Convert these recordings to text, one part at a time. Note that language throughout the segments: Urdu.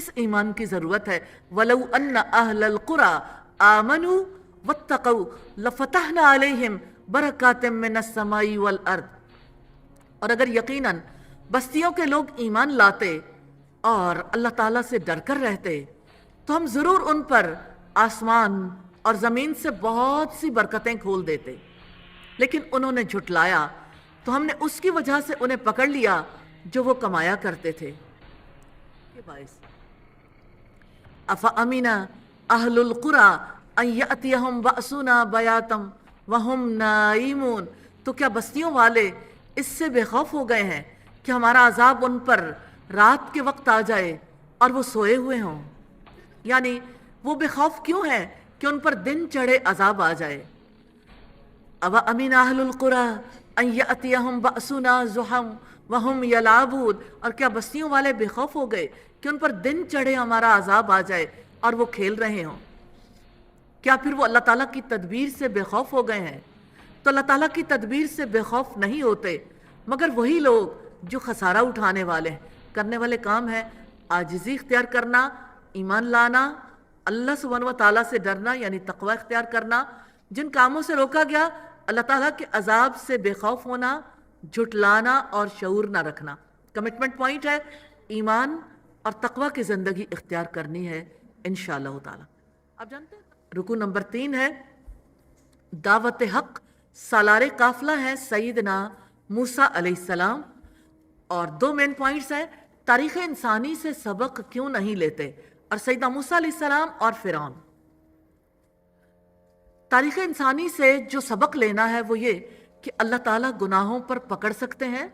اس ایمان کی ضرورت ہے. وَلَوْ أَنَّ أَهْلَ الْقُرَىٰ آمَنُوا وَاتَّقَوْا لَفَتَحْنَا عَلَيْهِمْ بَرَكَاتٍ مِّنَ السَّمَاءِ وَالْأَرْضِ. اور اگر یقیناً بستیوں کے لوگ ایمان لاتے اور اللہ تعالیٰ سے ڈر کر رہتے تو ہم ضرور ان پر آسمان اور زمین سے بہت سی برکتیں کھول دیتے. لیکن انہوں نے جھٹلایا تو ہم نے اس کی وجہ سے انہیں پکڑ لیا جو وہ کمایا کرتے تھے. یہ باعث افامن اہل القریٰ ان یأتیہم بأسنا بیاتم وہم نائمون. تو کیا بستیوں والے اس سے بے خوف ہو گئے ہیں کہ ہمارا عذاب ان پر رات کے وقت آ جائے اور وہ سوئے ہوئے ہوں؟ یعنی وہ بے خوف کیوں ہیں کہ ان پر دن چڑھے عذاب آ جائے. اوامن اہل القریٰ ان یأتیہم بأسنا ضحی وہم یلعبون. اور کیا بستیوں والے بے خوف ہو گئے کہ ان پر دن چڑھے ہمارا عذاب آ جائے اور وہ کھیل رہے ہوں؟ کیا پھر وہ اللہ تعالیٰ کی تدبیر سے بے خوف ہو گئے ہیں؟ تو اللہ تعالیٰ کی تدبیر سے بے خوف نہیں ہوتے مگر وہی لوگ جو خسارہ اٹھانے والے ہیں. کرنے والے کام ہے عاجزی اختیار کرنا، ایمان لانا، اللہ سبحانہ و تعالیٰ سے ڈرنا یعنی تقوی اختیار کرنا، جن کاموں سے روکا گیا اللہ تعالیٰ کے عذاب سے بے خوف ہونا، جھٹلانا اور شعور نہ رکھنا. کمٹمنٹ پوائنٹ ہے ایمان اور تقوی کی زندگی اختیار کرنی ہے انشاءاللہ تعالیٰ. آپ جانتے ہیں رکوع نمبر 3 ہے دعوت حق. سالار قافلہ ہے سیدنا موسیٰ علیہ السلام. اور 2 مین پوائنٹس ہیں تاریخ انسانی سے سبق کیوں نہیں لیتے اور سیدنا موسیٰ علیہ السلام اور فرعون. تاریخ انسانی سے جو سبق لینا ہے وہ یہ کہ اللہ تعالیٰ گناہوں پر پکڑ سکتے ہیں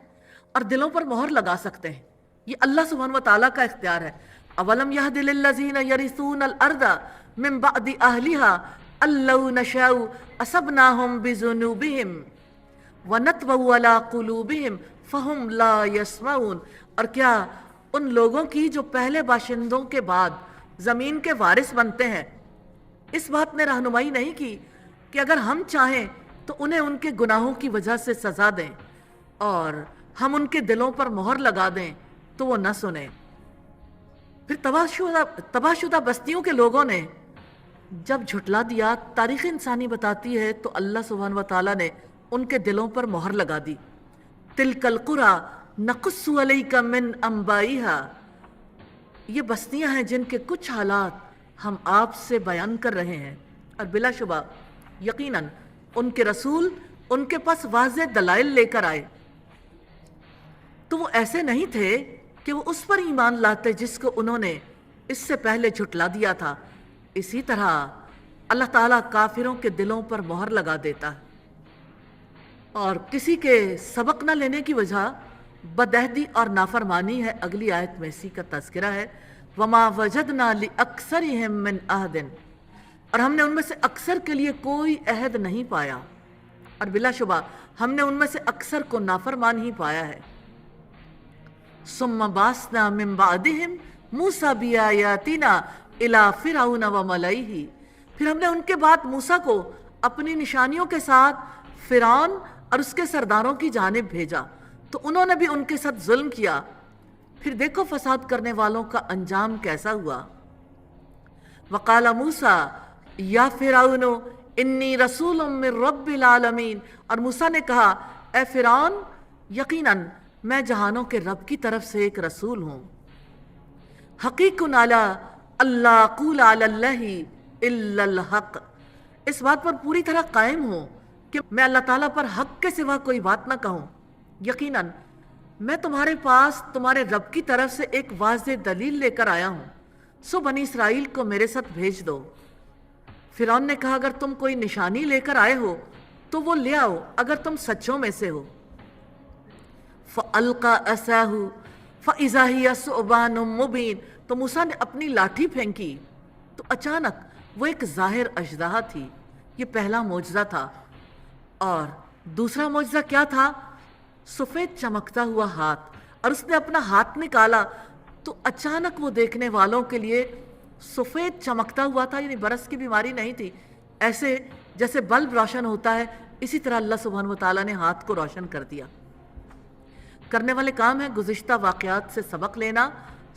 اور دلوں پر مہر لگا سکتے ہیں. یہ اللہ سبحانہ و تعالیٰ کا اختیار ہے. اولم یہد للذین یرثون الارض من بعد اہلہا ان لو نشاء اصبناہم بذنوبہم ونطبع علی قلوبہم فہم لا یسمعون. اور کیا ان لوگوں کی جو پہلے باشندوں کے بعد زمین کے وارث بنتے ہیں اس بات نے رہنمائی نہیں کی کہ اگر ہم چاہیں تو انہیں ان کے گناہوں کی وجہ سے سزا دیں اور ہم ان کے دلوں پر مہر لگا دیں تو وہ نہ سنیں. پھر تباہ شدہ بستیوں کے لوگوں نے جب جھٹلا دیا تاریخ انسانی بتاتی ہے تو اللہ سبحانہ و تعالیٰ نے ان کے دلوں پر مہر لگا دی. تلک القریٰ نقص علیک من انبائہا. یہ بستیاں ہیں جن کے کچھ حالات ہم آپ سے بیان کر رہے ہیں اور بلا شبہ یقیناً ان کے رسول ان کے پاس واضح دلائل لے کر آئے تو وہ ایسے نہیں تھے کہ وہ اس پر ایمان لاتے جس کو انہوں نے اس سے پہلے جھٹلا دیا تھا. اسی طرح اللہ تعالیٰ کافروں کے دلوں پر مہر لگا دیتا ہے اور کسی کے سبق نہ لینے کی وجہ بدعہدی اور نافرمانی ہے. اگلی آیت میں اسی کا تذکرہ ہے وَمَا وَجَدْنَا لِأَكْثَرِهِمْ مِنْ عَهْدٍ. اور ہم نے ان میں سے اکثر کے لیے کوئی عہد نہیں پایا اور بلا شبہ ہم نے ان میں سے اکثر کو نافرمان ہی پایا ہے. ثُمَّ بَعَثْنَا مِن بَعْدِهِمْ مُوسَىٰ بِآيَاتِنَا إِلَىٰ فِرْعَوْنَ وَمَلَئِهِ. پھر ہم نے ان کے بعد موسیٰ کو اپنی نشانیوں کے ساتھ فرعون اور اس کے سرداروں کی جانب بھیجا تو انہوں نے بھی ان کے ساتھ ظلم کیا. پھر دیکھو فساد کرنے والوں کا انجام کیسا ہوا. وَقَالَ مُوسَىٰ يَا فِرْعَوْنُ إِنِّي رَسُولٌ مِّن رَّبِّ الْعَالَمِينَ. اور موسیٰ نے کہا اے فرعون یقیناً میں جہانوں کے رب کی طرف سے ایک رسول ہوں. حقیق علی اللہ اقول علی اللہ الا الحق. اس بات پر پوری طرح قائم ہوں کہ میں اللہ تعالیٰ پر حق کے سوا کوئی بات نہ کہوں. یقیناً میں تمہارے پاس تمہارے رب کی طرف سے ایک واضح دلیل لے کر آیا ہوں سو بنی اسرائیل کو میرے ساتھ بھیج دو. فرعون نے کہا اگر تم کوئی نشانی لے کر آئے ہو تو وہ لے آؤ اگر تم سچوں میں سے ہو. فَأَلْقَى عَصَاهُ فَإِذَا هِيَ ثُعْبَانٌ مُّبِينٌ. تو موسیٰ نے اپنی لاٹھی پھینکی تو اچانک وہ ایک ظاہر اژدہا تھی. یہ پہلا معجزہ تھا. اور دوسرا معجزہ کیا تھا؟ سفید چمکتا ہوا ہاتھ. اور اس نے اپنا ہاتھ نکالا تو اچانک وہ دیکھنے والوں کے لیے سفید چمکتا ہوا تھا. یعنی برس کی بیماری نہیں تھی. ایسے جیسے بلب روشن ہوتا ہے اسی طرح اللہ سبحانہ وتعالیٰ نے ہاتھ کو روشن کر دیا. کرنے والے کام ہے گزشتہ واقعات سے سبق لینا،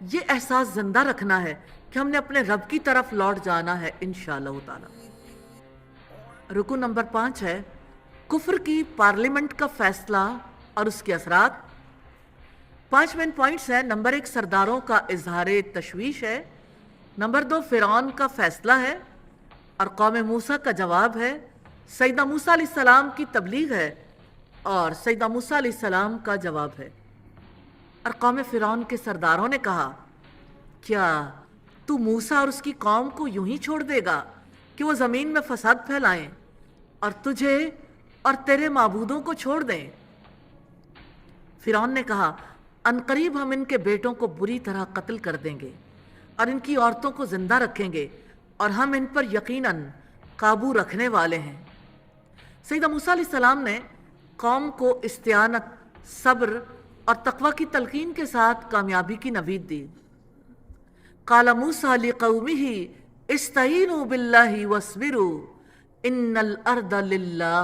یہ احساس زندہ رکھنا ہے کہ ہم نے اپنے رب کی طرف لوٹ جانا ہے انشاءاللہ تعالی۔ رکو نمبر 5 ہے کفر کی پارلیمنٹ کا فیصلہ اور اس کے اثرات۔ 5 مین پوائنٹس ہیں۔ نمبر 1 سرداروں کا اظہار تشویش ہے۔ نمبر 2 فرعون کا فیصلہ ہے اور قوم موسیٰ کا جواب ہے۔ سیدنا موسیٰ علیہ السلام کی تبلیغ ہے اور سیدنا موسیٰ علیہ السلام کا جواب ہے۔ اور قوم فرعون کے سرداروں نے کہا کیا تو موسیٰ اور اس کی قوم کو یوں ہی چھوڑ دے گا کہ وہ زمین میں فساد پھیلائیں اور تجھے اور تیرے معبودوں کو چھوڑ دیں؟ فرعون نے کہا عنقریب ہم ان کے بیٹوں کو بری طرح قتل کر دیں گے اور ان کی عورتوں کو زندہ رکھیں گے اور ہم ان پر یقیناً قابو رکھنے والے ہیں۔ سیدنا موسیٰ علیہ السلام نے قوم کو استعانت، صبر اور تقوی کی تلقین کے ساتھ کامیابی کی نوید دی۔ قال موسیٰ لقومہ استعینوا باللہ واصبروا ان الارض للہ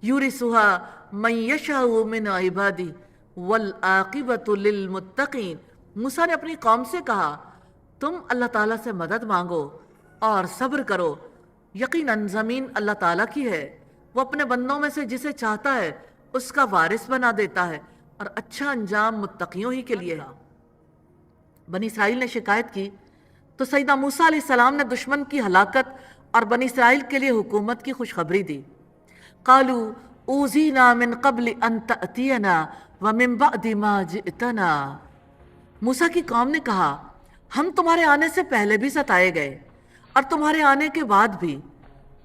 یورثها من یشاء من عبادہ والعاقبۃ للمتقین۔ موسیٰ نے اپنی قوم سے کہا تم اللہ تعالیٰ سے مدد مانگو اور صبر کرو، یقیناً زمین اللہ تعالیٰ کی ہے، وہ اپنے بندوں میں سے جسے چاہتا ہے اس کا وارث بنا دیتا ہے اور اچھا انجام متقیوں ہی کے لیے ہے۔ بنی اسرائیل نے شکایت کی تو سیدنا موسیٰ علیہ السلام نے دشمن کی ہلاکت اور بنی اسرائیل کے لیے حکومت کی خوشخبری دی۔ قالوا اوذینا من قبل ان تأتینا ومن بعد ما جئتنا۔ موسیٰ کی قوم نے کہا ہم تمہارے آنے سے پہلے بھی ستائے گئے اور تمہارے آنے کے بعد بھی۔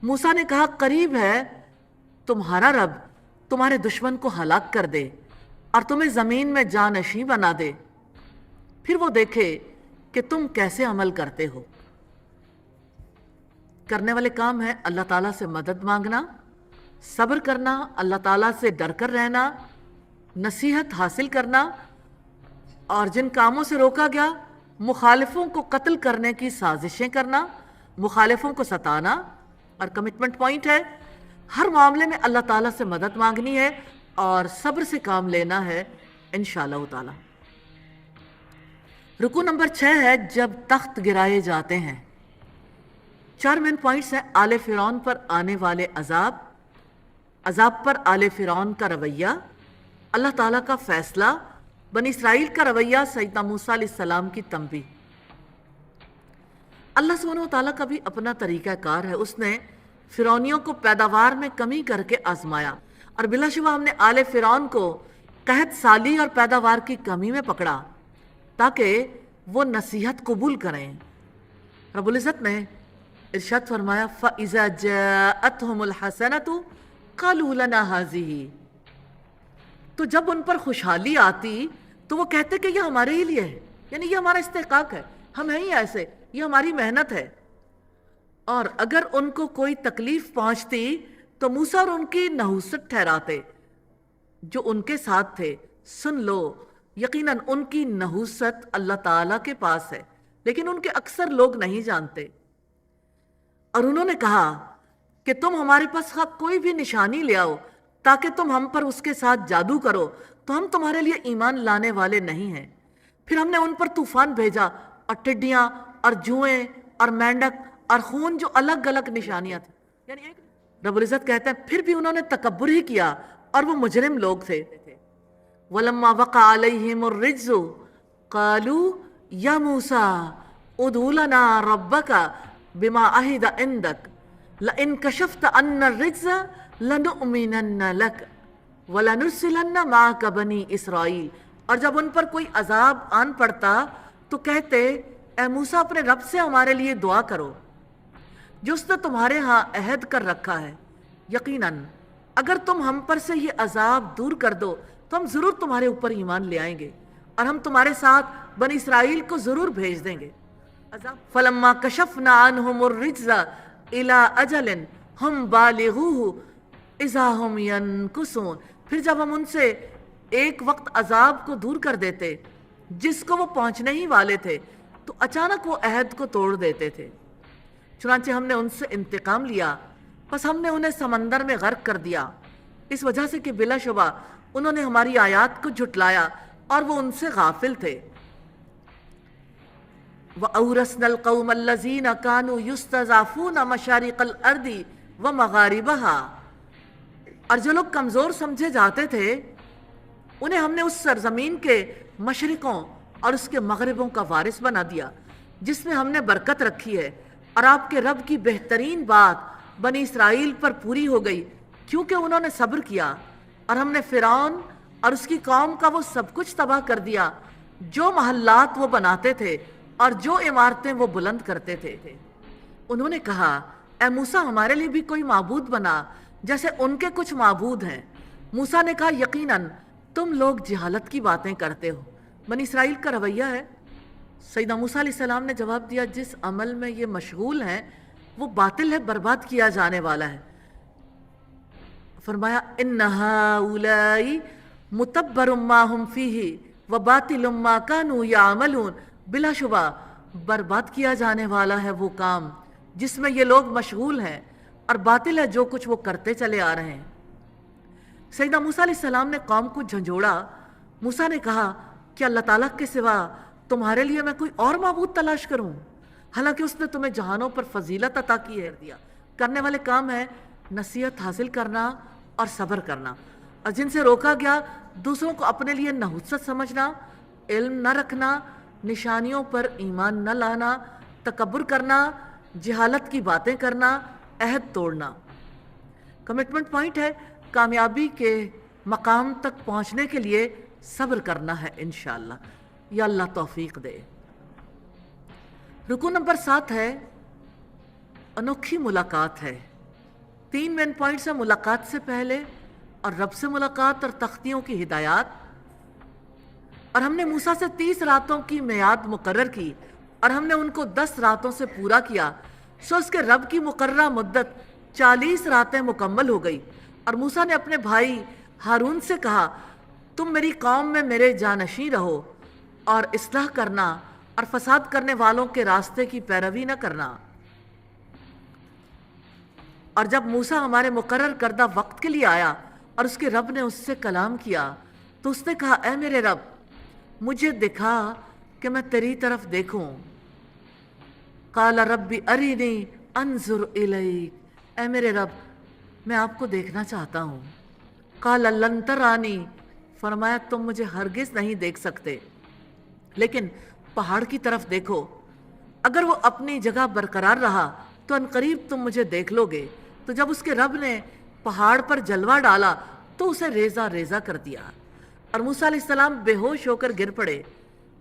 موسیٰ نے کہا قریب ہے تمہارا رب تمہارے دشمن کو ہلاک کر دے اور تمہیں زمین میں جانشین بنا دے، پھر وہ دیکھے کہ تم کیسے عمل کرتے ہو۔ کرنے والے کام ہے اللہ تعالیٰ سے مدد مانگنا، صبر کرنا، اللہ تعالیٰ سے ڈر کر رہنا، نصیحت حاصل کرنا، اور جن کاموں سے روکا گیا مخالفوں کو قتل کرنے کی سازشیں کرنا، مخالفوں کو ستانا۔ اور کمٹمنٹ پوائنٹ ہے ہر معاملے میں اللہ تعالیٰ سے مدد مانگنی ہے اور صبر سے کام لینا ہے انشاءاللہ تعالی۔ رکو نمبر 6 ہے جب تخت گرائے جاتے ہیں۔ 4 مین پوائنٹس ہیں آل فرعون پر آنے والے عذاب، عذاب پر آل فرعون کا رویہ، اللہ تعالیٰ کا فیصلہ، بنی اسرائیل کا رویہ، سیدنا موسیٰ علیہ السلام کی تنبیہ۔ اللہ سبحانہ وتعالیٰ کا بھی اپنا طریقہ کار ہے۔ اس نے فرعونیوں کو پیداوار میں کمی کر کے آزمایا اور بلا شبہ ہم نے آل فرعون کو قحط سالی اور پیداوار کی کمی میں پکڑا تاکہ وہ نصیحت قبول کریں۔ رب العزت نے ارشاد فرمایا فَإِذَا جَاءَتْهُمُ الْحَسَنَةُ قَالُوا لَنَا هَذِهِ، تو جب ان پر خوشحالی آتی تو وہ کہتے کہ یہ ہمارے ہی لیے ہے، یعنی یہ ہمارا استحقاق ہے، ہم ہیں ہی ایسے، یہ ہماری محنت ہے۔ اور اگر ان کو کوئی تکلیف پہنچتی تو موسیٰ اور ان کی نحوست ٹھہراتے جو ان کے ساتھ تھے، سن لو یقیناً ان کی نحوست اللہ تعالیٰ کے پاس ہے، لیکن ان کے اکثر لوگ نہیں جانتے۔ اور انہوں نے کہا کہ تم ہمارے پاس کوئی بھی نشانی لے آؤ تاکہ تم ہم پر اس کے ساتھ جادو کرو تو ہم تمہارے لیے ایمان لانے والے نہیں ہیں۔ پھر ہم نے ان پر طوفان بھیجا اور ٹڈیاں اور جوئیں اور مینڈک اور خون جو الگ الگ نشانیاں تھیں، یعنی رب العزت کہتے ہیں پھر بھی انہوں نے تکبر ہی کیا اور وہ مجرم لوگ تھے۔ وَلَمَّا وَقَعَ عَلَيْهِمُ الرِّجْزُ قَالُوا يَا مُوسَىٰ ادْعُ لَنَا رَبَّكَ بِمَا عَهِدَ عِندَكَ لَئِن كَشَفْتَ عَنَّا الرِّجْزَ لَنُؤْمِنَنَّ لَكَ وَلَنُرْسِلَنَّ مَعَكَ بَنِي اسرائیل۔ اور جب ان پر کوئی عذاب آن پڑتا تو کہتے اے موسیٰ اپنے رب سے ہمارے لیے دعا کرو جو اس نے تمہارے ہاں عہد کر رکھا ہے، یقیناً اگر تم ہم پر سے یہ عذاب دور کر دو تو ہم ضرور تمہارے اوپر ایمان لے آئیں گے اور ہم تمہارے ساتھ بنی اسرائیل کو ضرور بھیج دیں گے۔ فَلَمَّا كَشَفْنَا عَنْهُمُ الرِّجْزَ إِلَىٰ أَجَلٍ هُمْ بَالِغُوهُ إِذَا هُمْ يَنْكُثُونَ، پھر جب ہم ان سے ایک وقت عذاب کو دور کر دیتے جس کو وہ پہنچنے ہی والے تھے تو اچانک وہ عہد کو توڑ دیتے تھے۔ چنانچہ ہم نے ان سے انتقام لیا، پس ہم نے انہیں سمندر میں غرق کر دیا، اس وجہ سے کہ بلا شبہ انہوں نے ہماری آیات کو جھٹلایا اور وہ ان سے غافل تھے۔ وَأَوْرَثْنَا الْقَوْمَ الَّذِينَ كَانُوا يُسْتَضْعَفُونَ مَشَارِقَ الْأَرْضِ وَمَغَارِبَهَا، اور جو لوگ کمزور سمجھے جاتے تھے انہیں ہم نے اس سرزمین کے مشرقوں اور اس کے مغربوں کا وارث بنا دیا جس میں ہم نے برکت رکھی ہے، اور آپ کے رب کی بہترین بات بنی اسرائیل پر پوری ہو گئی کیونکہ انہوں نے صبر کیا، اور ہم نے فرعون اور اس کی قوم کا وہ سب کچھ تباہ کر دیا جو محلات وہ بناتے تھے اور جو عمارتیں وہ بلند کرتے تھے۔ انہوں نے کہا اے موسیٰ ہمارے لیے بھی کوئی معبود بنا جیسے ان کے کچھ معبود ہیں۔ موسیٰ نے کہا یقیناً تم لوگ جہالت کی باتیں کرتے ہو۔ بنی اسرائیل کا رویہ ہے۔ سیدنا موسیٰ علیہ السلام نے جواب دیا جس عمل میں یہ مشغول ہیں وہ باطل ہے، برباد کیا جانے والا ہے۔ فرمایا ان ہؤلاء متبر ما هم فیہ وباطل ما كانوا یعملون، بلا شبہ برباد کیا جانے والا ہے وہ کام جس میں یہ لوگ مشغول ہیں، اور باطل ہے جو کچھ وہ کرتے چلے آ رہے ہیں۔ سیدنا موسیٰ علیہ السلام نے قوم کو جھنجھوڑا۔ موسیٰ نے کہا کہ اللہ تعالیٰ کے سوا تمہارے لیے میں کوئی اور معبود تلاش کروں، حالانکہ اس نے تمہیں جہانوں پر فضیلت عطا کی ہے۔ کرنے والے کام ہے نصیحت حاصل کرنا اور صبر کرنا، اور جن سے روکا گیا دوسروں کو اپنے لیے نحوست سمجھنا، علم نہ رکھنا، نشانیوں پر ایمان نہ لانا، تکبر کرنا، جہالت کی باتیں کرنا، عہد توڑنا۔ کمٹمنٹ پوائنٹ ہے کامیابی کے مقام تک پہنچنے کے لیے صبر کرنا ہے انشاءاللہ، یا اللہ توفیق دے۔ رکو نمبر 7 ہے انوکھی ملاقات ہے۔ 3 مین پوائنٹس ہیں ملاقات سے پہلے، اور رب سے ملاقات، اور تختیوں کی ہدایات۔ اور ہم نے موسیٰ سے 30 راتوں کی میعاد مقرر کی، اور ہم نے ان کو 10 راتوں سے پورا کیا، سو اس کے رب کی مقررہ مدت 40 راتیں مکمل ہو گئی۔ اور موسیٰ نے اپنے بھائی ہارون سے کہا تم میری قوم میں میرے جانشین رہو اور اصلاح کرنا اور فساد کرنے والوں کے راستے کی پیروی نہ کرنا۔ اور جب موسیٰ ہمارے مقرر کردہ وقت کے لیے آیا اور اس کے رب نے اس سے کلام کیا تو اس نے کہا اے میرے رب مجھے دکھا کہ میں تیری طرف دیکھوں۔ قال رب ارینی انظر الیک، اے میرے رب میں آپ کو دیکھنا چاہتا ہوں۔ قال لن ترانی، فرمایا تم مجھے ہرگز نہیں دیکھ سکتے، لیکن پہاڑ کی طرف دیکھو، اگر وہ اپنی جگہ برقرار رہا تو عنقریب تم مجھے دیکھ لو گے۔ تو جب اس کے رب نے پہاڑ پر جلوہ ڈالا تو اسے ریزہ ریزہ کر دیا، اور موسیٰ علیہ السلام بے ہوش ہو کر گر پڑے۔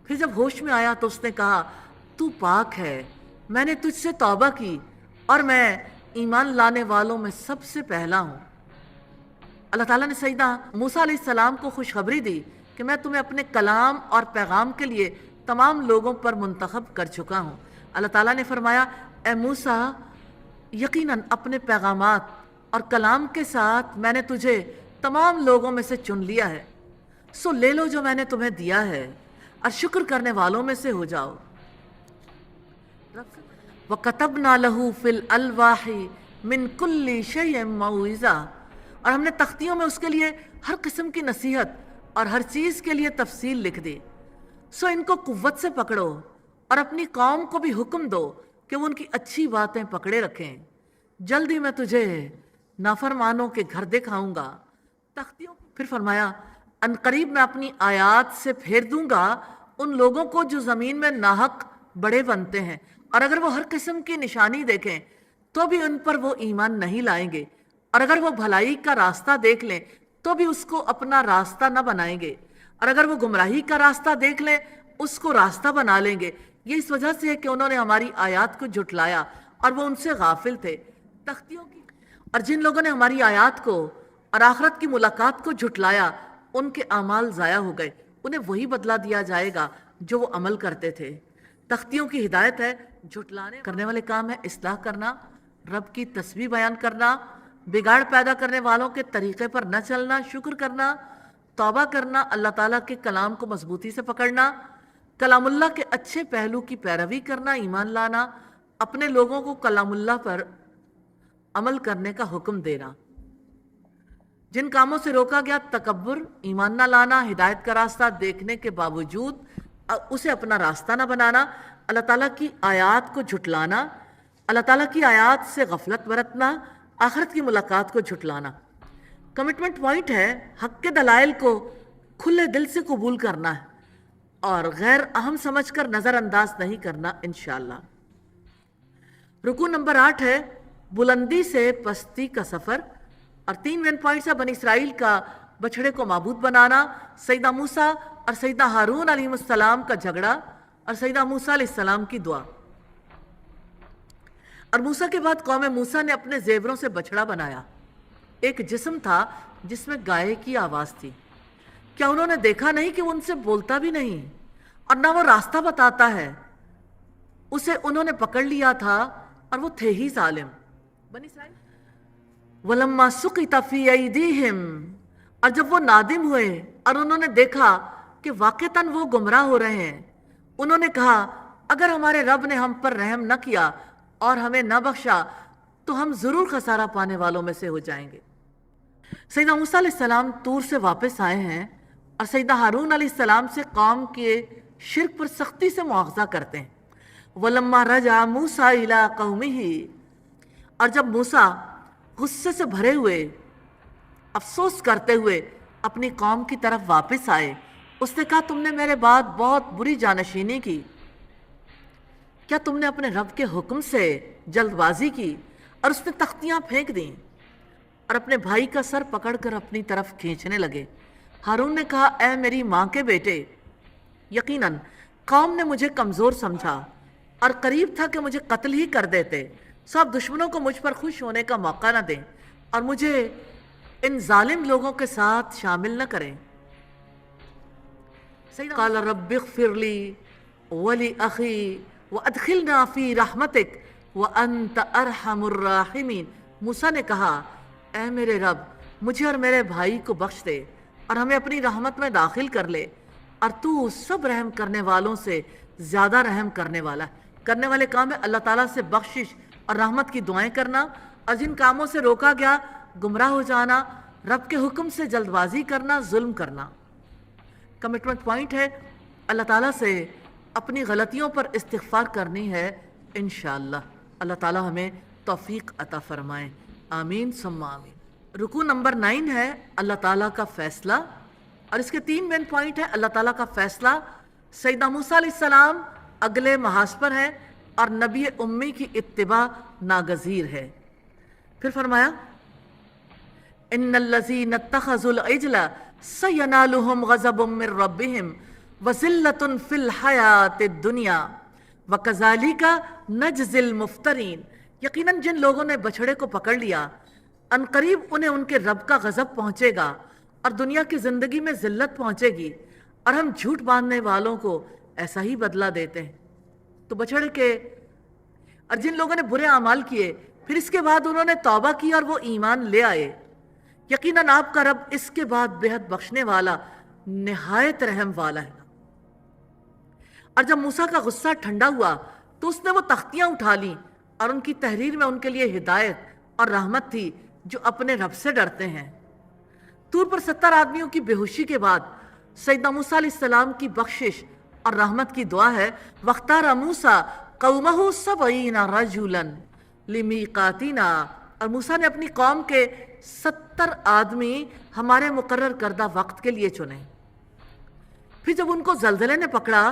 پھر جب ہوش میں آیا تو اس نے کہا تو پاک ہے، میں نے تجھ سے توبہ کی اور میں ایمان لانے والوں میں سب سے پہلا ہوں۔ اللہ تعالیٰ نے سیدنا موسیٰ علیہ السلام کو خوشخبری دی کہ میں تمہیں اپنے کلام اور پیغام کے لیے تمام لوگوں پر منتخب کر چکا ہوں۔ اللہ تعالیٰ نے فرمایا اے موسیٰ یقیناً اپنے پیغامات اور کلام کے ساتھ میں نے تجھے تمام لوگوں میں سے چن لیا ہے، سو لے لو جو میں نے تمہیں دیا ہے اور شکر کرنے والوں میں سے ہو جاؤ۔ وَكَتَبْنَا لَهُ فِي الْأَلْوَاحِ مِنْ كُلِّ شَيْءٍ مَوْعِظَةً، اور ہم نے تختیوں میں اس کے لیے ہر قسم کی نصیحت اور ہر چیز کے لیے تفصیل لکھ دی۔ سو ان کو قوت سے پکڑو اور اپنی قوم کو بھی حکم دو کہ وہ ان کی اچھی باتیں پکڑے رکھیں، جلد ہی میں تجھے نافرمانوں کے گھر دکھاؤں گا۔ تختیوں پھر فرمایا عنقریب میں اپنی آیات سے پھیر دوں گا ان لوگوں کو جو زمین میں ناحق بڑے بنتے ہیں، اور اگر وہ ہر قسم کی نشانی دیکھیں تو بھی ان پر وہ ایمان نہیں لائیں گے، اور اگر وہ بھلائی کا راستہ دیکھ لیں تو بھی اس کو اپنا راستہ نہ بنائیں گے، اور اگر وہ گمراہی کا راستہ دیکھ لیں اس کو راستہ بنا لیں گے۔ یہ اس وجہ سے ہے کہ انہوں نے ہماری آیات کو جھٹلایا اور وہ ان سے غافل تھے۔ تختیوں کی اور جن لوگوں نے ہماری آیات کو اور آخرت کی ملاقات کو جھٹلایا ان کے اعمال ضائع ہو گئے، انہیں وہی بدلہ دیا جائے گا جو وہ عمل کرتے تھے۔ تختیوں کی ہدایت ہے، جھٹلانے کرنے والے کام ہے اصلاح کرنا، رب کی تسبیح بیان کرنا، بگاڑ پیدا کرنے والوں کے طریقے پر نہ چلنا، شکر کرنا، توبہ کرنا، اللہ تعالیٰ کے کلام کو مضبوطی سے پکڑنا، کلام اللہ کے اچھے پہلو کی پیروی کرنا، ایمان لانا، اپنے لوگوں کو کلام اللہ پر عمل کرنے کا حکم دینا۔ جن کاموں سے روکا گیا تکبر، ایمان نہ لانا، ہدایت کا راستہ دیکھنے کے باوجود اسے اپنا راستہ نہ بنانا، اللہ تعالیٰ کی آیات کو جھٹلانا، اللہ تعالیٰ کی آیات سے غفلت برتنا، آخرت کی ملاقات کو جھٹلانا۔ کمٹمنٹ پوائنٹ ہے حق کے دلائل کو کھلے دل سے قبول کرنا ہے اور غیر اہم سمجھ کر نظر انداز نہیں کرنا انشاءاللہ۔ رکوع نمبر 8 ہے بلندی سے پستی کا سفر، اور 3 مین پوائنٹس ہے بنی اسرائیل کا بچھڑے کو معبود بنانا، سیدہ موسیٰ اور سیدہ ہارون علیہ السلام کا جھگڑا، اور سیدہ موسیٰ علیہ السلام کی دعا۔ اور موسیٰ کے بعد قوم موسیٰ نے اپنے زیوروں سے بچھڑا بنایا۔ ایک جسم تھا جس میں گائے کی آواز تھی۔ کیا انہوں نے دیکھا نہیں کہ وہ ان سے بولتا بھی نہیں اور نہ وہ راستہ بتاتا ہے؟ اسے انہوں نے پکڑ لیا تھا اور وہ تھے ہی ظالم۔ بنی اسرائیل وَلَمَّا سُقِطَ فِي أَيْدِيهِمْ، اور جب وہ نادم ہوئے اور انہوں نے دیکھا کہ واقعتاً وہ گمراہ ہو رہے ہیں، انہوں نے کہا اگر ہمارے رب نے ہم پر رحم نہ کیا اور ہمیں نہ بخشا تو ہم ضرور خسارہ پانے والوں میں سے ہو جائیں گے۔ سیدہ موسیٰ علیہ السلام طور سے واپس آئے ہیں اور سیدہ ہارون علیہ السلام سے قوم کے شرک پر سختی سے مواخذہ کرتے ہیں۔ وَلَمَّا رَجَعَ مُوسَىٰ إِلَىٰ قَوْمِهِ، اور جب موسیٰ غصے سے بھرے ہوئے افسوس کرتے ہوئے اپنی قوم کی طرف واپس آئے، اس نے کہا تم نے میرے بعد بہت بری جانشینی کی، کیا تم نے اپنے رب کے حکم سے جلد بازی کی اور اس نے تختیاں پھینک دیں، اور اپنے بھائی کا سر پکڑ کر اپنی طرف کھینچنے لگے۔ ہارون نے کہا اے میری ماں کے بیٹے، یقیناً قوم نے مجھے کمزور سمجھا اور قریب تھا کہ مجھے قتل ہی کر دیتے، سب دشمنوں کو مجھ پر خوش ہونے کا موقع نہ دیں اور مجھے ان ظالم لوگوں کے ساتھ شامل نہ کریں۔ قال رب اغفر لی ولی اخی وادخلنا فی رحمتک وانت ارحم الراحمین۔ موسیٰ نے کہا اے میرے رب مجھے اور میرے بھائی کو بخش دے اور ہمیں اپنی رحمت میں داخل کر لے، اور تو سب رحم کرنے والوں سے زیادہ رحم کرنے والا ہے۔ کرنے والے کام ہے اللہ تعالیٰ سے بخشش اور رحمت کی دعائیں کرنا، اور جن کاموں سے روکا گیا گمراہ ہو جانا، رب کے حکم سے جلد بازی کرنا، ظلم کرنا۔ کمٹمنٹ پوائنٹ ہے اللہ تعالیٰ سے اپنی غلطیوں پر استغفار کرنی ہے انشاءاللہ۔ اللہ تعالیٰ ہمیں توفیق عطا فرمائیں، آمین ثم آمین۔ رکوع نمبر 9 ہے اللہ تعالیٰ کا فیصلہ، اور اس کے 3 مین پوائنٹ ہے اللہ تعالیٰ کا فیصلہ۔ سیدہ موسیٰ علیہ السلام اگلے محاذ پر ہیں اور نبی امی کی اتباع ناگزیر ہے۔ پھر فرمایا ان الذین اتخذوا العجل سینالہم غضب من ربہم وذلۃ فی الحیاۃ الدنیا وکذالک نجزی المفترین۔ یقیناً جن لوگوں نے بچھڑے کو پکڑ لیا عنقریب انہیں ان کے رب کا غضب پہنچے گا اور دنیا کی زندگی میں ذلت پہنچے گی، اور ہم جھوٹ باندھنے والوں کو ایسا ہی بدلہ دیتے ہیں۔ تو بچھڑے کے اور جن لوگوں نے برے اعمال کیے پھر اس کے بعد انہوں نے توبہ کی اور وہ ایمان لے آئے، یقیناً آپ کا رب اس کے بعد بہت بخشنے والا نہایت رحم والا ہے۔ اور جب موسیٰ کا غصہ ٹھنڈا ہوا تو اس نے وہ تختیاں اٹھا لیں، اور ان کی تحریر میں ان کے لیے ہدایت اور رحمت تھی جو اپنے رب سے ڈرتے ہیں۔ طور پر 70 آدمیوں کی بے ہوشی کے بعد سیدنا موسیٰ علیہ السلام کی بخشش اور رحمت کی دعا ہے وَاخْتَارَ مُوسَىٰ قَوْمَهُ 70 رَجُلًا لِمِيقَاتِنَا، اور موسیٰ نے اپنی قوم کے 70 آدمی ہمارے مقرر کردہ وقت کے لیے چنے۔ پھر جب ان کو زلزلے نے پکڑا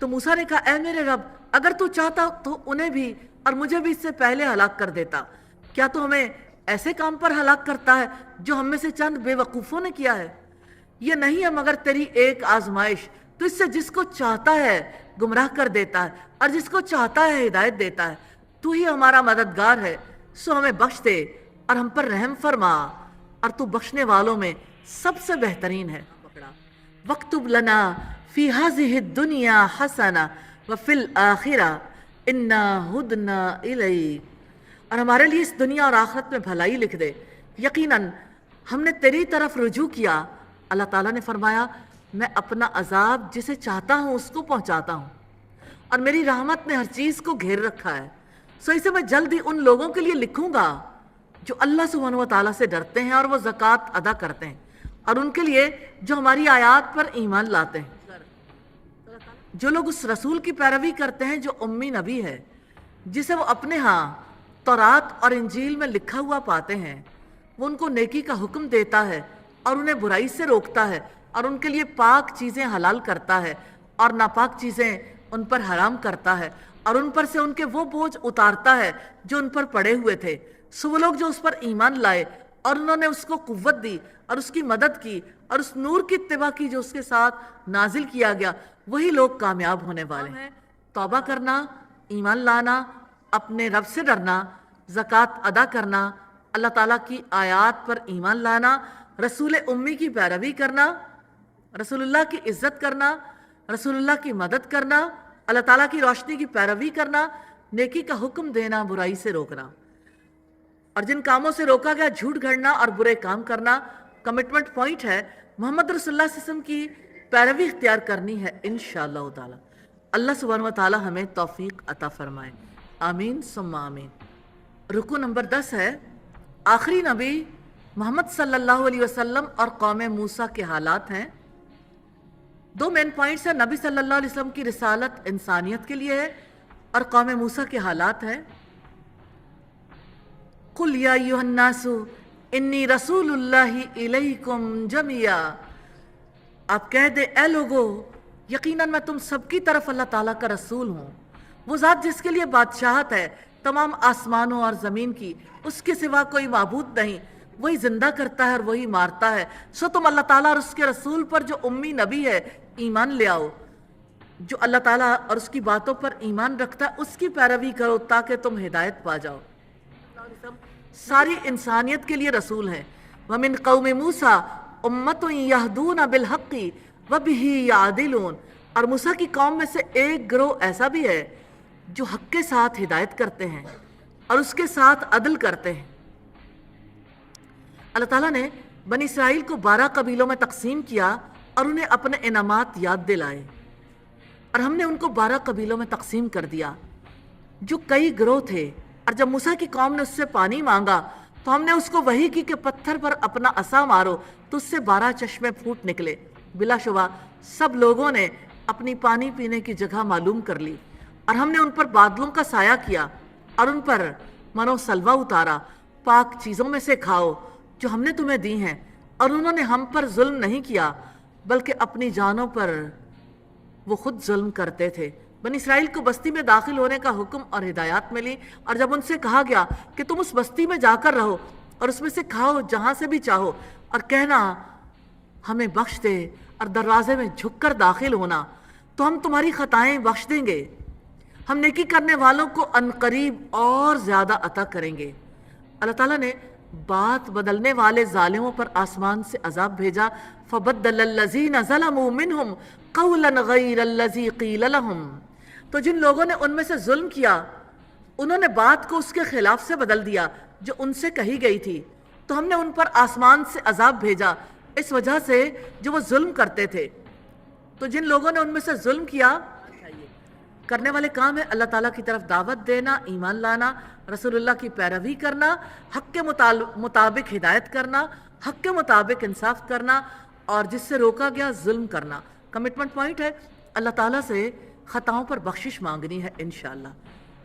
تو موسیٰ نے کہا اے میرے رب اگر تو چاہتا تو انہیں بھی اور مجھے بھی اس سے پہلے ہلاک کر دیتا، کیا تو ہمیں ایسے کام پر ہلاک کرتا ہے جو ہم میں سے چند بے وقوفوں نے کیا ہے؟ یہ نہیں ہے مگر تیری ایک آزمائش، تو اس سے جس کو چاہتا ہے گمراہ کر دیتا ہے اور جس کو چاہتا ہے ہدایت دیتا ہے۔ تو ہی ہمارا مددگار ہے، سو ہمیں بخش دے اور ہم پر رحم فرما، اور تو بخشنے والوں میں سب سے بہترین ہے۔ وَاكْتُبْ لَنَا فِي هَذِهِ الدُّنْيَا حَسَنَةً وَفِي الْآخِرَةِ إِنَّا هُدْنَا إِلَيْكَ، اور ہمارے لیے اس دنیا اور آخرت میں بھلائی لکھ دے، یقیناً ہم نے تیری طرف رجوع کیا۔ اللہ تعالیٰ نے فرمایا میں اپنا عذاب جسے چاہتا ہوں اس کو پہنچاتا ہوں، اور میری رحمت نے ہر چیز کو گھیر رکھا ہے، سو اسے میں جلد ہی ان لوگوں کے لیے لکھوں گا جو اللہ سبحانہ و تعالیٰ سے ڈرتے ہیں اور وہ زکوٰۃ ادا کرتے ہیں، اور ان کے لیے جو ہماری آیات پر ایمان لاتے ہیں۔ جو لوگ اس رسول کی پیروی کرتے ہیں جو امی نبی ہے، جسے وہ اپنے ہاں تورات اور انجیل میں لکھا ہوا پاتے ہیں، وہ ان کو نیکی کا حکم دیتا ہے اور انہیں برائی سے روکتا ہے اور ان کے لیے پاک چیزیں حلال کرتا ہے اور ناپاک چیزیں ان پر حرام کرتا ہے اور ان پر سے ان کے وہ بوجھ اتارتا ہے جو ان پر پڑے ہوئے تھے۔ سو وہ لوگ جو اس پر ایمان لائے اور انہوں نے اس کو قوت دی اور اس کی مدد کی اور اس نور کی اتباع کی جو اس کے ساتھ نازل کیا گیا، وہی لوگ کامیاب ہونے والے ہیں۔ توبہ کرنا، ایمان لانا، اپنے رب سے ڈرنا، زکوٰۃ ادا کرنا، اللہ تعالیٰ کی آیات پر ایمان لانا، رسول امی کی پیروی کرنا، رسول اللہ کی عزت کرنا، رسول اللہ کی مدد کرنا، اللہ تعالیٰ کی روشنی کی پیروی کرنا، نیکی کا حکم دینا، برائی سے روکنا، اور جن کاموں سے روکا گیا جھوٹ گھڑنا اور برے کام کرنا۔ کمٹمنٹ پوائنٹ ہے محمد رسول اللہ صلی اللہ علیہ وسلم کی پیروی اختیار کرنی ہے انشاءاللہ تعالی۔ اللہ سبحانہ و تعالی ہمیں توفیق عطا فرمائے، آمین ثم آمین۔ رکو نمبر 10 ہے آخری نبی محمد صلی اللہ علیہ وسلم اور قوم موسیٰ کے حالات ہیں۔ دو مین پوائنٹس ہیں، نبی صلی اللہ علیہ وسلم کی رسالت انسانیت کے لیے ہے اور قوم موسیٰ کے حالات ہیں۔ قُلْ يَا أَيُّهَا النَّاسُ إِنِّي رَسُولُ اللَّهِ إِلَيْكُمْ جَمِيعًا، آپ کہہ دے اے لوگو یقیناً میں تم سب کی طرف اللہ تعالیٰ کا رسول ہوں۔ وہ ذات جس کے لیے بادشاہت ہے تمام آسمانوں اور زمین کی، اس کے سوا کوئی معبود نہیں، وہی زندہ کرتا ہے اور وہی مارتا ہے۔ سو تم اللہ تعالیٰ اور اس کے رسول پر جو امی نبی ہے ایمان لے آؤ، جو اللہ تعالیٰ اور اس کی باتوں پر ایمان رکھتا ہے اس کی پیروی کرو تاکہ تم ہدایت پا جاؤ۔ ساری انسانیت کے لیے رسول ہیں۔ وَمِن قَوْمِ مُوسَىٰ أُمَّةٌ يَهْدُونَ بِالْحَقِّ وَبِهِ يَعْدِلُونَ، اور موسیٰ کی قوم میں سے ایک گروہ ایسا بھی ہے جو حق کے ساتھ ہدایت کرتے ہیں اور اس کے ساتھ عدل کرتے ہیں۔ اللہ تعالیٰ نے بنی اسرائیل کو 12 قبیلوں میں تقسیم کیا اور انہیں اپنے انعامات یاد دلائے، اور ہم نے ان کو 12 قبیلوں میں تقسیم کر دیا جو کئی گروہ تھے۔ اور جب موسیٰ کی قوم نے اس سے پانی مانگا تو ہم نے اس کو وحی کی کہ پتھر پر اپنا عصا مارو تو اس سے 12 چشمے پھوٹ نکلے۔ بلا شبہ سب لوگوں نے اپنی پانی پینے کی جگہ معلوم کر لی، اور ہم نے ان پر بادلوں کا سایہ کیا اور ان پر من و سلوہ اتارا۔ پاک چیزوں میں سے کھاؤ جو ہم نے تمہیں دی ہیں، اور انہوں نے ہم پر ظلم نہیں کیا بلکہ اپنی جانوں پر وہ خود ظلم کرتے تھے۔ بنی اسرائیل کو بستی میں داخل ہونے کا حکم اور ہدایات ملی، اور جب ان سے کہا گیا کہ تم اس بستی میں جا کر رہو اور اس میں سے کھاؤ جہاں سے بھی چاہو، اور کہنا ہمیں بخش دے اور دروازے میں جھک کر داخل ہونا تو ہم تمہاری خطائیں بخش دیں گے، ہم نیکی کرنے والوں کو عنقریب اور زیادہ عطا کریں گے۔ اللہ تعالیٰ نے بات بدلنے والے ظالموں پر آسمان سے عذاب بھیجا۔ فَبَدَّلَ الَّذِينَ ظَلَمُوا مِنْهُمْ قَوْلًا غَيْرَ الَّذِي قِيلَ لَهُمْ، تو جن لوگوں نے ان میں سے ظلم کیا انہوں نے بات کو اس کے خلاف سے بدل دیا جو ان سے کہی گئی تھی، تو ہم نے ان پر آسمان سے عذاب بھیجا اس وجہ سے جو وہ ظلم کرتے تھے۔ تو جن لوگوں نے ان میں سے ظلم کیا کرنے والے کام ہے اللہ تعالیٰ کی طرف دعوت دینا، ایمان لانا، رسول اللہ کی پیروی کرنا، حق کے مطابق ہدایت کرنا، حق کے مطابق انصاف کرنا، اور جس سے روکا گیا ظلم کرنا۔ کمٹمنٹ پوائنٹ ہے اللہ تعالیٰ سے خطاؤں پر بخشش مانگنی ہے انشاءاللہ۔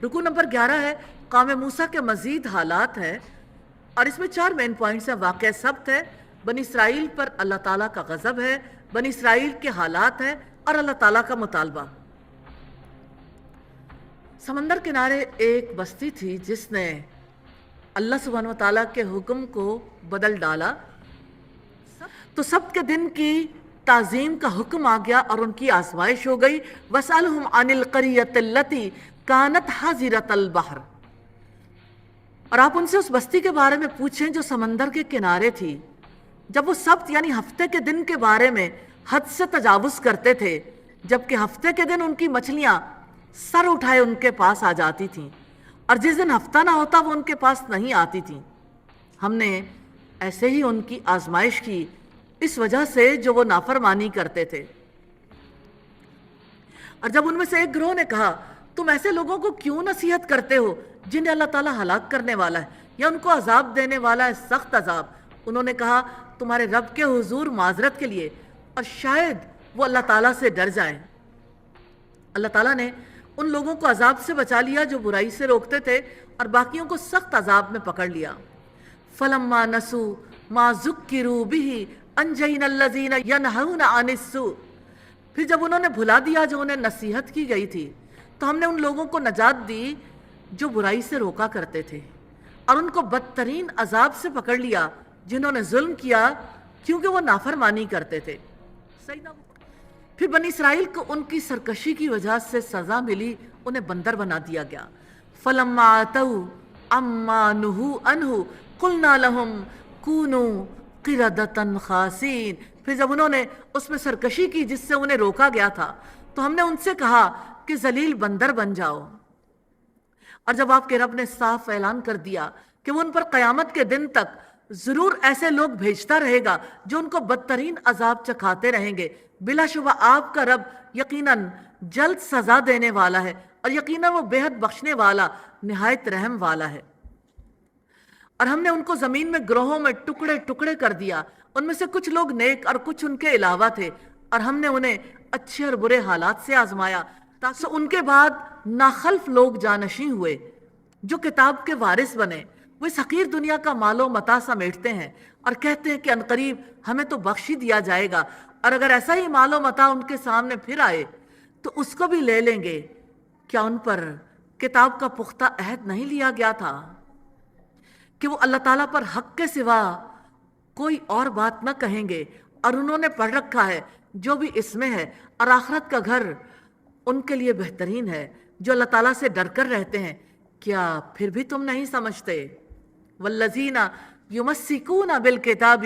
رکو نمبر 11 ہے قوم موسیٰ کے مزید حالات ہے، اور اس میں 4 مین پوائنٹس ہیں۔ واقعہ سبت ہے، بنی اسرائیل پر اللہ تعالیٰ کا غضب ہے، بنی اسرائیل کے حالات ہیں، اور اللہ تعالیٰ کا مطالبہ۔ سمندر کنارے ایک بستی تھی جس نے اللہ سبحانہ و تعالیٰ کے حکم کو بدل ڈالا، تو سبت کے دن کی تعظیم کا حکم آ گیا اور ان کی آزمائش ہو گئی۔ وَاسْأَلْهُمْ عَنِ الْقَرْيَةِ الَّتِي كَانَتْ حَاضِرَةَ الْبَحْرِ، اور آپ ان سے اس بستی کے بارے میں پوچھیں جو سمندر کے کنارے تھی، جب وہ سبت یعنی ہفتے کے دن کے بارے میں حد سے تجاوز کرتے تھے، جبکہ ہفتے کے دن ان کی مچھلیاں سر اٹھائے ان کے پاس آ جاتی تھیں، اور جس دن ہفتہ نہ ہوتا وہ ان کے پاس نہیں آتی تھیں۔ ہم نے ایسے ہی ان کی آزمائش کی اس وجہ سے جو وہ نافرمانی کرتے تھے۔ اور جب ان میں سے ایک گروہ نے کہا تم ایسے لوگوں کو کیوں نصیحت کرتے ہو جنہیں اللہ تعالیٰ ہلاک کرنے والا ہے یا ان کو عذاب دینے والا ہے، سخت عذاب، انہوں نے کہا تمہارے رب کے حضور معذرت کے لیے، اور شاید وہ اللہ تعالیٰ سے ڈر جائیں۔ اللہ تعالیٰ نے ان لوگوں کو عذاب سے بچا لیا جو برائی سے روکتے تھے اور باقیوں کو سخت عذاب میں پکڑ لیا۔ فَلَمَّا نَسُوا مَا ذُكِّرُوا بِهِ أَنجَيْنَا الَّذِينَ يَنْهَوْنَ عَنِ السُّوءِ، پھر جب انہوں نے بھلا دیا جو انہیں نصیحت کی گئی تھی تو ہم نے ان لوگوں کو نجات دی جو برائی سے روکا کرتے تھے، اور ان کو بدترین عذاب سے پکڑ لیا جنہوں نے ظلم کیا کیونکہ وہ نافرمانی کرتے تھے۔ پھر بنی اسرائیل کو ان کی سرکشی کی وجہ سے سزا ملی، انہیں بندر بنا دیا گیا۔ فَلَمَّا عَتَوْا عَمَّا نُهُوا عَنْهُ قُلْنَا لَهُمْ كُونُوا قِرَدَةً خَاسِئِينَ، پھر جب انہوں نے اس میں سرکشی کی جس سے انہیں روکا گیا تھا تو ہم نے ان سے کہا کہ ذلیل بندر بن جاؤ۔ اور جب آپ کے رب نے صاف اعلان کر دیا کہ وہ ان پر قیامت کے دن تک ضرور ایسے لوگ بھیجتا رہے گا جو ان کو بدترین عذاب چکھاتے رہیں گے، بلا شبہ آپ کا رب یقیناً جلد سزا دینے والا ہے، اور یقیناً وہ بے حد بخشنے والا نہایت رحم والا ہے۔ اور ہم نے ان کو زمین میں گروہوں میں ٹکڑے ٹکڑے کر دیا، ان میں سے کچھ لوگ نیک اور کچھ ان کے علاوہ تھے، اور ہم نے انہیں اچھے اور برے حالات سے آزمایا تاکہ ان کے بعد ناخلف لوگ جانشین ہوئے جو کتاب کے وارث بنے۔ وہ اس حقیر دنیا کا مال و متاع سمیٹتے ہیں اور کہتے ہیں کہ عنقریب ہمیں تو بخش ہی دیا جائے گا، اور اگر ایسا ہی مال و متاع ان کے سامنے پھر آئے تو اس کو بھی لے لیں گے۔ کیا ان پر کتاب کا پختہ عہد نہیں لیا گیا تھا کہ وہ اللہ تعالیٰ پر حق کے سوا کوئی اور بات نہ کہیں گے؟ اور انہوں نے پڑھ رکھا ہے جو بھی اس میں ہے، اور آخرت کا گھر ان کے لیے بہترین ہے جو اللہ تعالیٰ سے ڈر کر رہتے ہیں۔ کیا پھر بھی تم نہیں سمجھتے؟ والذین یمسکون بالکتاب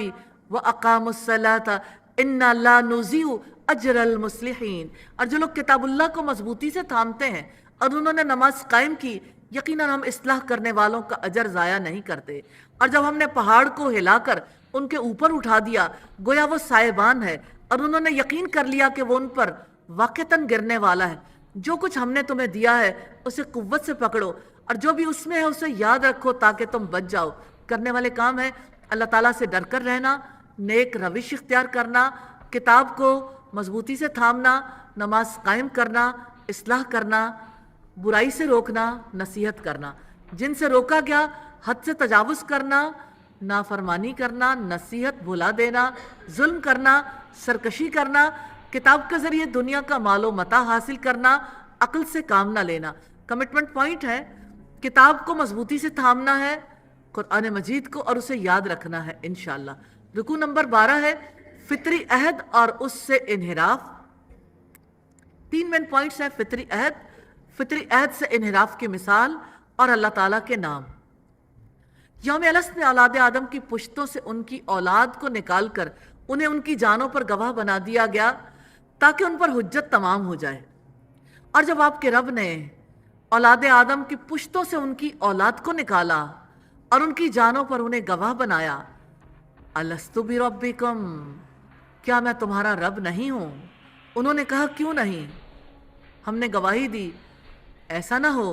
واقاموا الصلاة انا لا نضیع اجر المصلحین، اور جو لوگ کتاب اللہ کو مضبوطی سے تھامتے ہیں اور انہوں نے نماز قائم کی، یقیناً ہم اصلاح کرنے والوں کا اجر ضائع نہیں کرتے۔ اور جب ہم نے پہاڑ کو ہلا کر ان کے اوپر اٹھا دیا گویا وہ سائبان ہے، اور انہوں نے یقین کر لیا کہ وہ ان پر واقعتاً گرنے والا ہے، جو کچھ ہم نے تمہیں دیا ہے اسے قوت سے پکڑو، اور جو بھی اس میں ہے اسے یاد رکھو تاکہ تم بچ جاؤ۔ کرنے والے کام ہے اللہ تعالیٰ سے ڈر کر رہنا، نیک روش اختیار کرنا، کتاب کو مضبوطی سے تھامنا، نماز قائم کرنا، اصلاح کرنا، برائی سے روکنا، نصیحت کرنا۔ جن سے روکا گیا حد سے تجاوز کرنا، نافرمانی کرنا، نصیحت بھلا دینا، ظلم کرنا، سرکشی کرنا، کتاب کے ذریعے دنیا کا مال و متاع حاصل کرنا، عقل سے کام نہ لینا۔ کمٹمنٹ پوائنٹ ہے، کتاب کو مضبوطی سے تھامنا ہے، قرآن مجید کو، اور اسے یاد رکھنا ہے انشاءاللہ۔ رکوع نمبر 12 ہے فطری عہد اور اس سے انحراف۔ 3 مین پوائنٹس ہیں، فطری عہد، فطری عہد سے انحراف کی مثال، اور اللہ تعالیٰ کے نام۔ یوم الست میں اولاد آدم کی پشتوں سے ان کی اولاد کو نکال کر انہیں ان کی جانوں پر گواہ بنا دیا گیا تاکہ ان پر حجت تمام ہو جائے۔ اور جب آپ کے رب نے اولاد آدم کی پشتوں سے ان کی اولاد کو نکالا اور ان کی جانوں پر انہیں گواہ بنایا، الست بربکم، کیا میں تمہارا رب نہیں ہوں؟ انہوں نے کہا کیوں نہیں؟ ہم نے گواہی دی ایسا نہ ہو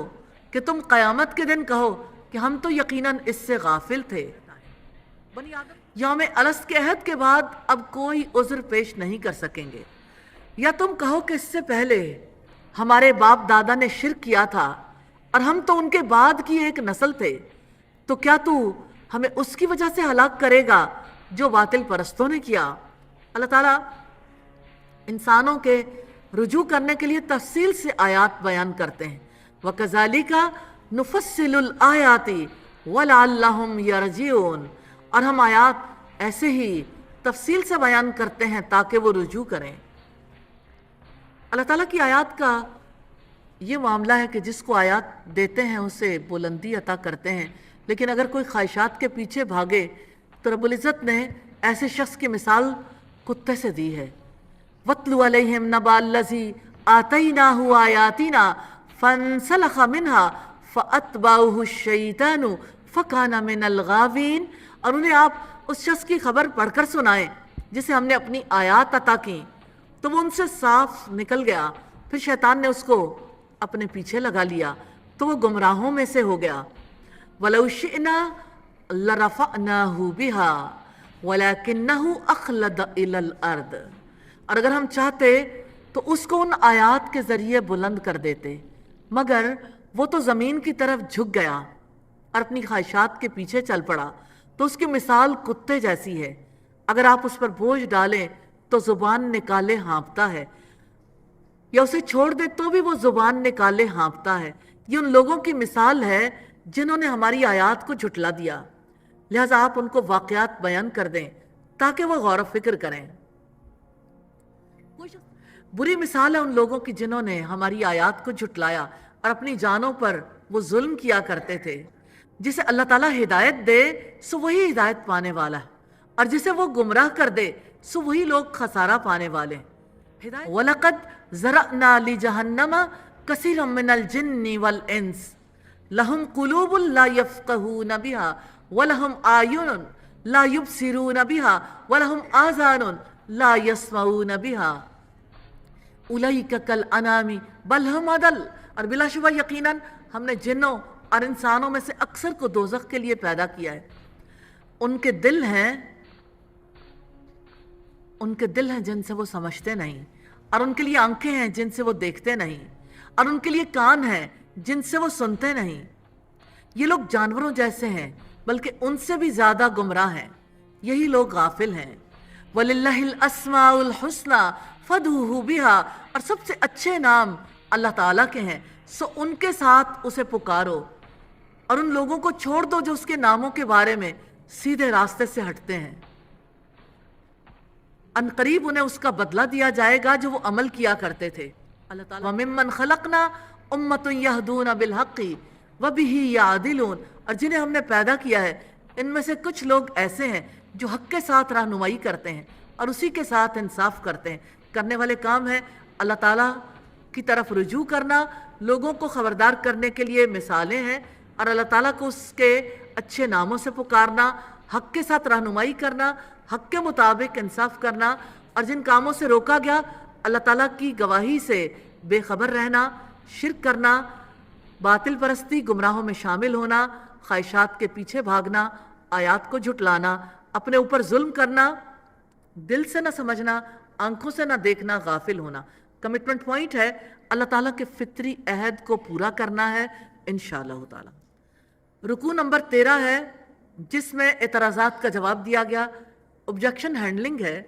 کہ تم قیامت کے دن کہو کہ ہم تو یقیناً اس سے غافل تھے۔ یوم الست کے عہد کے بعد اب کوئی عذر پیش نہیں کر سکیں گے، یا تم کہو کہ اس سے پہلے ہمارے باپ دادا نے شرک کیا تھا اور ہم تو ان کے بعد کی ایک نسل تھے، تو کیا تو ہمیں اس کی وجہ سے ہلاک کرے گا جو باطل پرستوں نے کیا؟ اللہ تعالیٰ انسانوں کے رجوع کرنے کے لیے تفصیل سے آیات بیان کرتے ہیں۔ وَكَذَلِكَ نُفَصِّلُ الْآيَاتِ وَلَعَلَّهُمْ يَرْجِعُونَ، اور ہم آیات ایسے ہی تفصیل سے بیان کرتے ہیں تاکہ وہ رجوع کریں۔ اللہ تعالیٰ کی آیات کا یہ معاملہ ہے کہ جس کو آیات دیتے ہیں اسے بلندی عطا کرتے ہیں، لیکن اگر کوئی خواہشات کے پیچھے بھاگے تو رب العزت نے ایسے شخص کی مثال کتے سے دی ہے۔ وَاتْلُ عَلَيْهِمْ نَبَأَ الَّذِي آتَيْنَاهُ آيَاتِنَا فَانْسَلَخَ مِنْهَا فَأَتْبَعَهُ الشَّيْطَانُ فَكَانَ مِنَ الْغَاوِينَ، اور انہیں آپ اس شخص کی خبر پڑھ کر سنائیں جسے ہم نے اپنی آیات عطا کی تو وہ ان سے صاف نکل گیا، پھر شیطان نے اس کو اپنے پیچھے لگا لیا تو وہ گمراہوں میں سے ہو گیا۔ وَلَوْ شِئْنَا لَرَفَعْنَاهُ بِهَا وَلَكِنَّهُ أَخْلَدَ إِلَى الْأَرْضِ، اور اگر ہم چاہتے تو اس کو ان آیات کے ذریعے بلند کر دیتے، مگر وہ تو زمین کی طرف جھک گیا اور اپنی خواہشات کے پیچھے چل پڑا، تو اس کی مثال کتے جیسی ہے، اگر آپ اس پر بوجھ ڈالیں تو زبان نکالے ہانپتا ہے، یا اسے چھوڑ دے تو بھی وہ زبان نکالے ہانپتا ہے۔ یہ ان لوگوں کی مثال ہے جنہوں نے ہماری آیات کو جھٹلا دیا، لہٰذا آپ ان کو واقعات بیان کر دیں تاکہ وہ غور و فکر کریں۔ بری مثال ہے ان لوگوں کی جنہوں نے ہماری آیات کو جھٹلایا اور اپنی جانوں پر وہ ظلم کیا کرتے تھے۔ جسے اللہ تعالیٰ ہدایت دے سو وہی ہدایت پانے والا ہے، اور جسے وہ گمراہ کر دے سو وہی لوگ خسارہ پانے والے ہیں۔ وَلَقَدْ ذَرَأْنَا لِجَهَنَّمَ كَثِيرًا مِّنَ الْجِنِّ وَالْإِنسِ لَهُمْ قُلُوبٌ لَا يَفْقَهُونَ بِهَا وَلَهُمْ أَعْيُنٌ لَا يُبْصِرُونَ بِهَا وَلَهُمْ آذَانٌ لَا يَسْمَعُونَ بِهَا اُولَئِكَ كَالْأَنْعَامِ بَلْ هُمْ أَضَلُّ۔ اور بلا شبہ یقیناً ہم نے جنوں اور انسانوں میں سے اکثر کو دوزخ کے لیے پیدا کیا ہے۔ ان کے دل ہیں جن سے وہ سمجھتے نہیں، اور ان کے لیے آنکھیں ہیں جن سے وہ دیکھتے نہیں، اور ان کے لیے کان ہیں جن سے وہ سنتے نہیں۔ یہ لوگ جانوروں جیسے ہیں بلکہ ان سے بھی زیادہ گمراہ ہیں، یہی لوگ غافل ہیں۔ وَلِلَّهِ الْأَسْمَاءُ الْحُسْنَى فَادْعُوهُ بِهَا، اور سب سے اچھے نام اللہ تعالیٰ کے ہیں، سو ان کے ساتھ اسے پکارو، اور ان لوگوں کو چھوڑ دو جو اس کے ناموں کے بارے میں سیدھے راستے سے ہٹتے ہیں۔ ان قریب انہیں اس کا بدلہ دیا جائے گا جو وہ عمل کیا کرتے تھے۔ اللہ تعالیٰ وَمِمَّنْ خَلَقْنَا أُمَّةٌ يَهْدُونَ بِالْحَقِّ وَبِهِ يَعْدِلُونَ، اور جنہیں ہم نے پیدا کیا ہے ان میں سے کچھ لوگ ایسے ہیں جو حق کے ساتھ رہنمائی کرتے ہیں اور اسی کے ساتھ انصاف کرتے ہیں۔ کرنے والے کام ہے اللہ تعالیٰ کی طرف رجوع کرنا، لوگوں کو خبردار کرنے کے لیے مثالیں ہیں، اور اللہ تعالیٰ کو اس کے اچھے ناموں سے پکارنا، حق کے ساتھ رہنمائی کرنا، حق کے مطابق انصاف کرنا، اور جن کاموں سے روکا گیا اللہ تعالیٰ کی گواہی سے بے خبر رہنا، شرک کرنا، باطل پرستی، گمراہوں میں شامل ہونا، خواہشات کے پیچھے بھاگنا، آیات کو جھٹلانا، اپنے اوپر ظلم کرنا، دل سے نہ سمجھنا، آنکھوں سے نہ دیکھنا، غافل ہونا۔ کمٹمنٹ پوائنٹ ہے اللہ تعالیٰ کے فطری عہد کو پورا کرنا ہے انشاءاللہ تعالیٰ۔ رکوع نمبر 13 ہے جس میں اعتراضات کا جواب دیا گیا، objection ہینڈلنگ ہے۔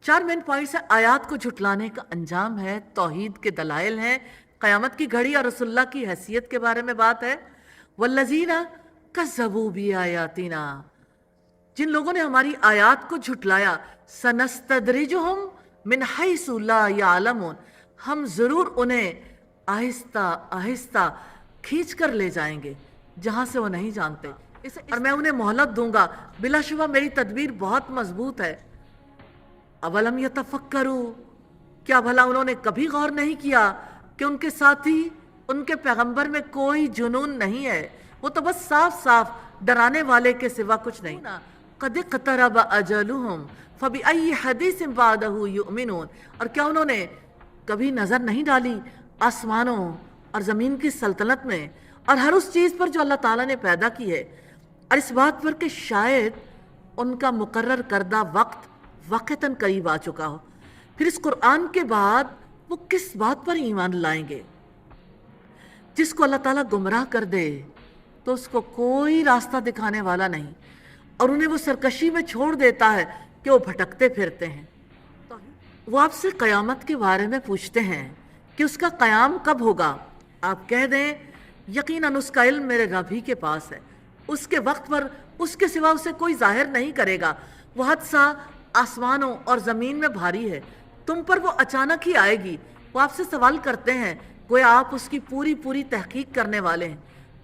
4 مین پوائنٹس ہیں۔ آیات کو جھٹلانے کا انجام ہے، توحید کے دلائل ہیں، قیامت کی گھڑی اور رسول اللہ کی حیثیت کے بارے میں بات ہے۔ والذین کذبوا بآیاتنا، جن لوگوں نے ہماری آیات کو جھٹلایا، سنستدرجہم من حیث لا یعلمون، ہم ضرور انہیں آہستہ آہستہ کھینچ کر لے جائیں گے جہاں سے وہ نہیں جانتے، اور میں انہیں مہلت دوں گا، بلا شبہ میری تدبیر بہت مضبوط ہے۔ اولم یتفکروا، کیا بھلا انہوں نے کبھی غور نہیں کیا کہ ان کے ساتھی ان کے پیغمبر میں کوئی جنون نہیں ہے، وہ تو بس صاف صاف ڈرانے والے کے سوا کچھ نہیں۔ قد اقترب اجلہم فبأی حدیث بعدہ یؤمنون، اور کیا انہوں نے کبھی نظر نہیں ڈالی آسمانوں اور زمین کی سلطنت میں اور ہر اس چیز پر جو اللہ تعالیٰ نے پیدا کی ہے، اور اس بات پر کہ شاید ان کا مقرر کردہ وقت وقتاً قریب آ چکا ہو، پھر اس قرآن کے بعد وہ کس بات پر ایمان لائیں گے؟ جس کو اللہ تعالیٰ گمراہ کر دے تو اس کو کوئی راستہ دکھانے والا نہیں، اور انہیں وہ سرکشی میں چھوڑ دیتا ہے کہ وہ بھٹکتے پھرتے ہیں۔ وہ آپ سے قیامت کے بارے میں پوچھتے ہیں کہ اس کا قیام کب ہوگا، آپ کہہ دیں یقیناً اس کا علم میرے رب ہی کے پاس ہے، اس کے وقت پر اس کے سوا اسے کوئی ظاہر نہیں کرے گا، وہ حادثہ آسمانوں اور زمین میں بھاری ہے، تم پر وہ اچانک ہی آئے گی۔ وہ آپ سے سوال کرتے ہیں گویا آپ اس کی پوری تحقیق کرنے والے ہیں،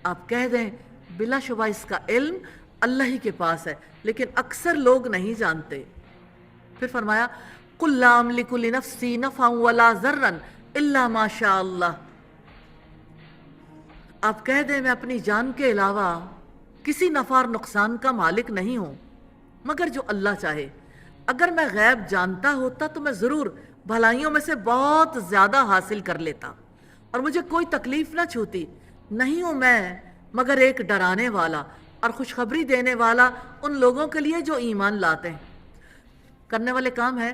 آپ کہہ دیں بلا شبہ اس کا علم اللہ ہی کے پاس ہے، لیکن اکثر لوگ نہیں جانتے۔ پھر فرمایا قُلْ لَا أَمْلِكُ لِنَفْسِي نَفْعًا وَلَا ضَرًّا إِلَّا مَا شَاءَ اللَّهُ، آپ کہہ دیں میں اپنی جان کے علاوہ کسی نفع اور نقصان کا مالک نہیں ہوں مگر جو اللہ چاہے۔ اگر میں غیب جانتا ہوتا تو میں ضرور بھلائیوں میں سے بہت زیادہ حاصل کر لیتا اور مجھے کوئی تکلیف نہ چھوتی۔ نہیں ہوں میں مگر ایک ڈرانے والا اور خوشخبری دینے والا ان لوگوں کے لیے جو ایمان لاتے ہیں۔ کرنے والے کام ہے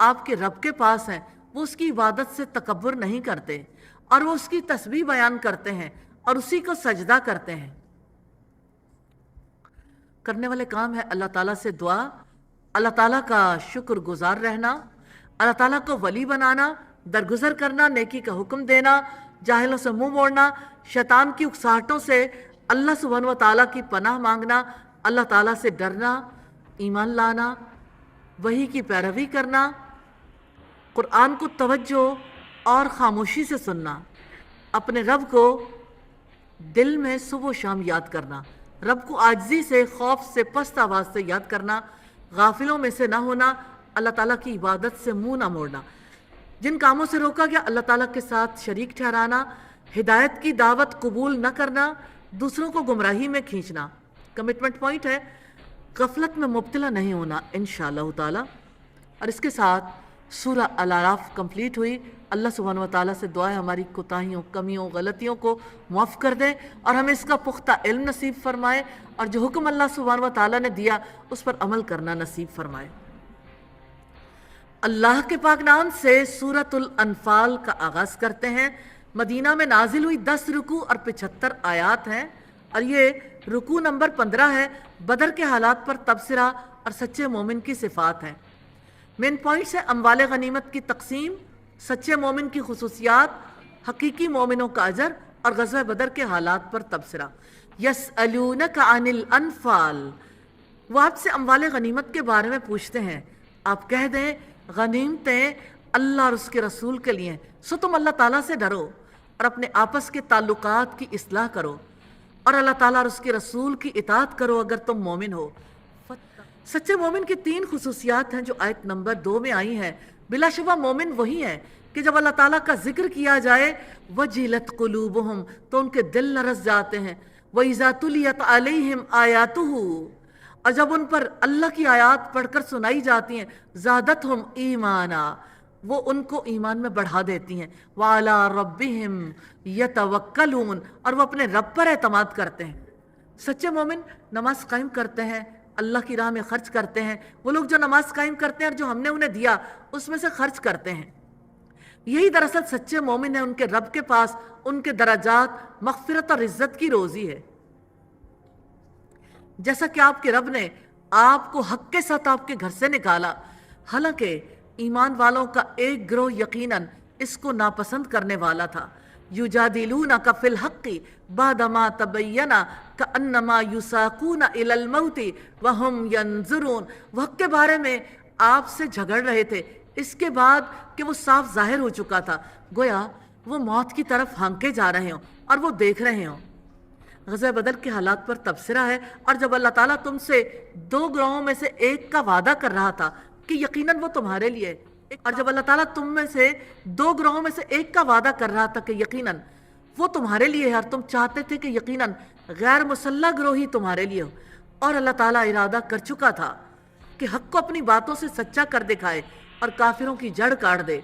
آپ کے رب کے پاس ہیں وہ اس کی عبادت سے تکبر نہیں کرتے اور وہ اس کی تسبیح بیان کرتے ہیں اور اسی کو سجدہ کرتے ہیں۔ کرنے والے کام ہے اللہ تعالیٰ سے دعا، اللہ تعالیٰ کا شکر گزار رہنا، اللہ تعالیٰ کو ولی بنانا، درگزر کرنا، نیکی کا حکم دینا، جاہلوں سے منہ موڑنا، شیطان کی اکساہٹوں سے اللہ سبحانہ و تعالیٰ کی پناہ مانگنا، اللہ تعالیٰ سے ڈرنا، ایمان لانا، وحی کی پیروی کرنا، قرآن کو توجہ اور خاموشی سے سننا، اپنے رب کو دل میں صبح و شام یاد کرنا، رب کو عاجزی سے، خوف سے، پست آواز سے یاد کرنا، غافلوں میں سے نہ ہونا، اللہ تعالیٰ کی عبادت سے منہ نہ موڑنا، جن کاموں سے روکا گیا اللہ تعالیٰ کے ساتھ شریک ٹھہرانا، ہدایت کی دعوت قبول نہ کرنا، دوسروں کو گمراہی میں کھینچنا۔ کمٹمنٹ پوائنٹ ہے غفلت میں مبتلا نہیں ہونا انشاءاللہ تعالیٰ۔ اور اس کے ساتھ سورہ الاعراف کمپلیٹ ہوئی۔ اللہ سبحانہ و تعالیٰ سے دعا ہے ہماری کوتاہیوں، کمیوں، غلطیوں کو معاف کر دے اور ہمیں اس کا پختہ علم نصیب فرمائے اور جو حکم اللہ سبحانہ و تعالیٰ نے دیا اس پر عمل کرنا نصیب فرمائے۔ اللہ کے پاک نام سے سورۃ الانفال کا آغاز کرتے ہیں۔ مدینہ میں نازل ہوئی 10 رکوع اور 75 آیات ہیں اور یہ رکوع نمبر 15 ہے۔ بدر کے حالات پر تبصرہ اور سچے مومن کی صفات ہیں۔ مین پوائنٹس ہیں اموال غنیمت کی تقسیم، سچے مومن کی خصوصیات، حقیقی مومنوں کا اجر اور غزوہ بدر کے حالات پر تبصرہ۔ یسألونک عن الانفال، وہ آپ سے اموال غنیمت کے بارے میں پوچھتے ہیں، آپ کہہ دیں غنیمتیں اللہ اور اس کے رسول کے لیے، سو تم اللہ تعالیٰ سے ڈرو اور اپنے آپس کے تعلقات کی اصلاح کرو اور اللہ تعالیٰ اور اس کے رسول کی اطاعت کرو اگر تم مومن ہو۔ سچے مومن کی 3 خصوصیات ہیں جو آیت نمبر 2 میں آئی ہیں۔ بلا شبہ مومن وہی ہے کہ جب اللہ تعالیٰ کا ذکر کیا جائے وجلت قلوبہم تو ان کے دل لرز جاتے ہیں، وَإِذَا تُلِيَتْ عَلَيْهِمْ آیَاتُهُ اور جب ان پر اللہ کی آیات پڑھ کر سنائی جاتی ہیں زادتہم ایمانا وہ ان کو ایمان میں بڑھا دیتی ہیں، وَعَلَىٰ رَبِّهِمْ يَتَوَكَّلُونَ اور وہ اپنے رب پر اعتماد کرتے ہیں۔ سچے مومن نماز قائم کرتے ہیں، اللہ کی راہ میں خرچ کرتے ہیں۔ وہ لوگ جو نماز قائم کرتے ہیں اور جو ہم نے انہیں دیا اس میں سے خرچ کرتے ہیں، یہی دراصل سچے مومن ہیں۔ ان کے رب کے پاس ان کے درجات مغفرت اور عزت کی روزی ہے۔ جیسا کہ آپ کے رب نے آپ کو حق کے ساتھ آپ کے گھر سے نکالا، حالانکہ ایمان والوں کا ایک گروہ یقیناً اس کو ناپسند کرنے والا تھا۔ یجادلونک فی الحق بعدما تبین کانما یساقون الی الموت وہم ینظرون، وہ حق کے بارے میں آپ سے جھگڑ رہے تھے اس کے بعد کہ وہ صاف ظاہر ہو چکا تھا، گویا وہ موت کی طرف ہانکے جا رہے ہوں اور وہ دیکھ رہے ہوں۔ غزوہ بدر کے حالات پر تبصرہ ہے۔ اور جب اللہ تعالیٰ تم سے 2 گروہوں میں سے ایک کا وعدہ کر رہا تھا کہ یقیناً وہ تمہارے لیے، اور جب اللہ تعالیٰ تم میں سے 2 گروہوں میں سے ایک کا وعدہ کر رہا تھا کہ یقیناً وہ تمہارے لیے ہے اور تم چاہتے تھے کہ یقیناً غیر مسلح گروہ ہی تمہارے لیے ہو، اور اللہ تعالیٰ ارادہ کر چکا تھا کہ حق کو اپنی باتوں سے سچا کر دکھائے اور کافروں کی جڑ کاٹ دے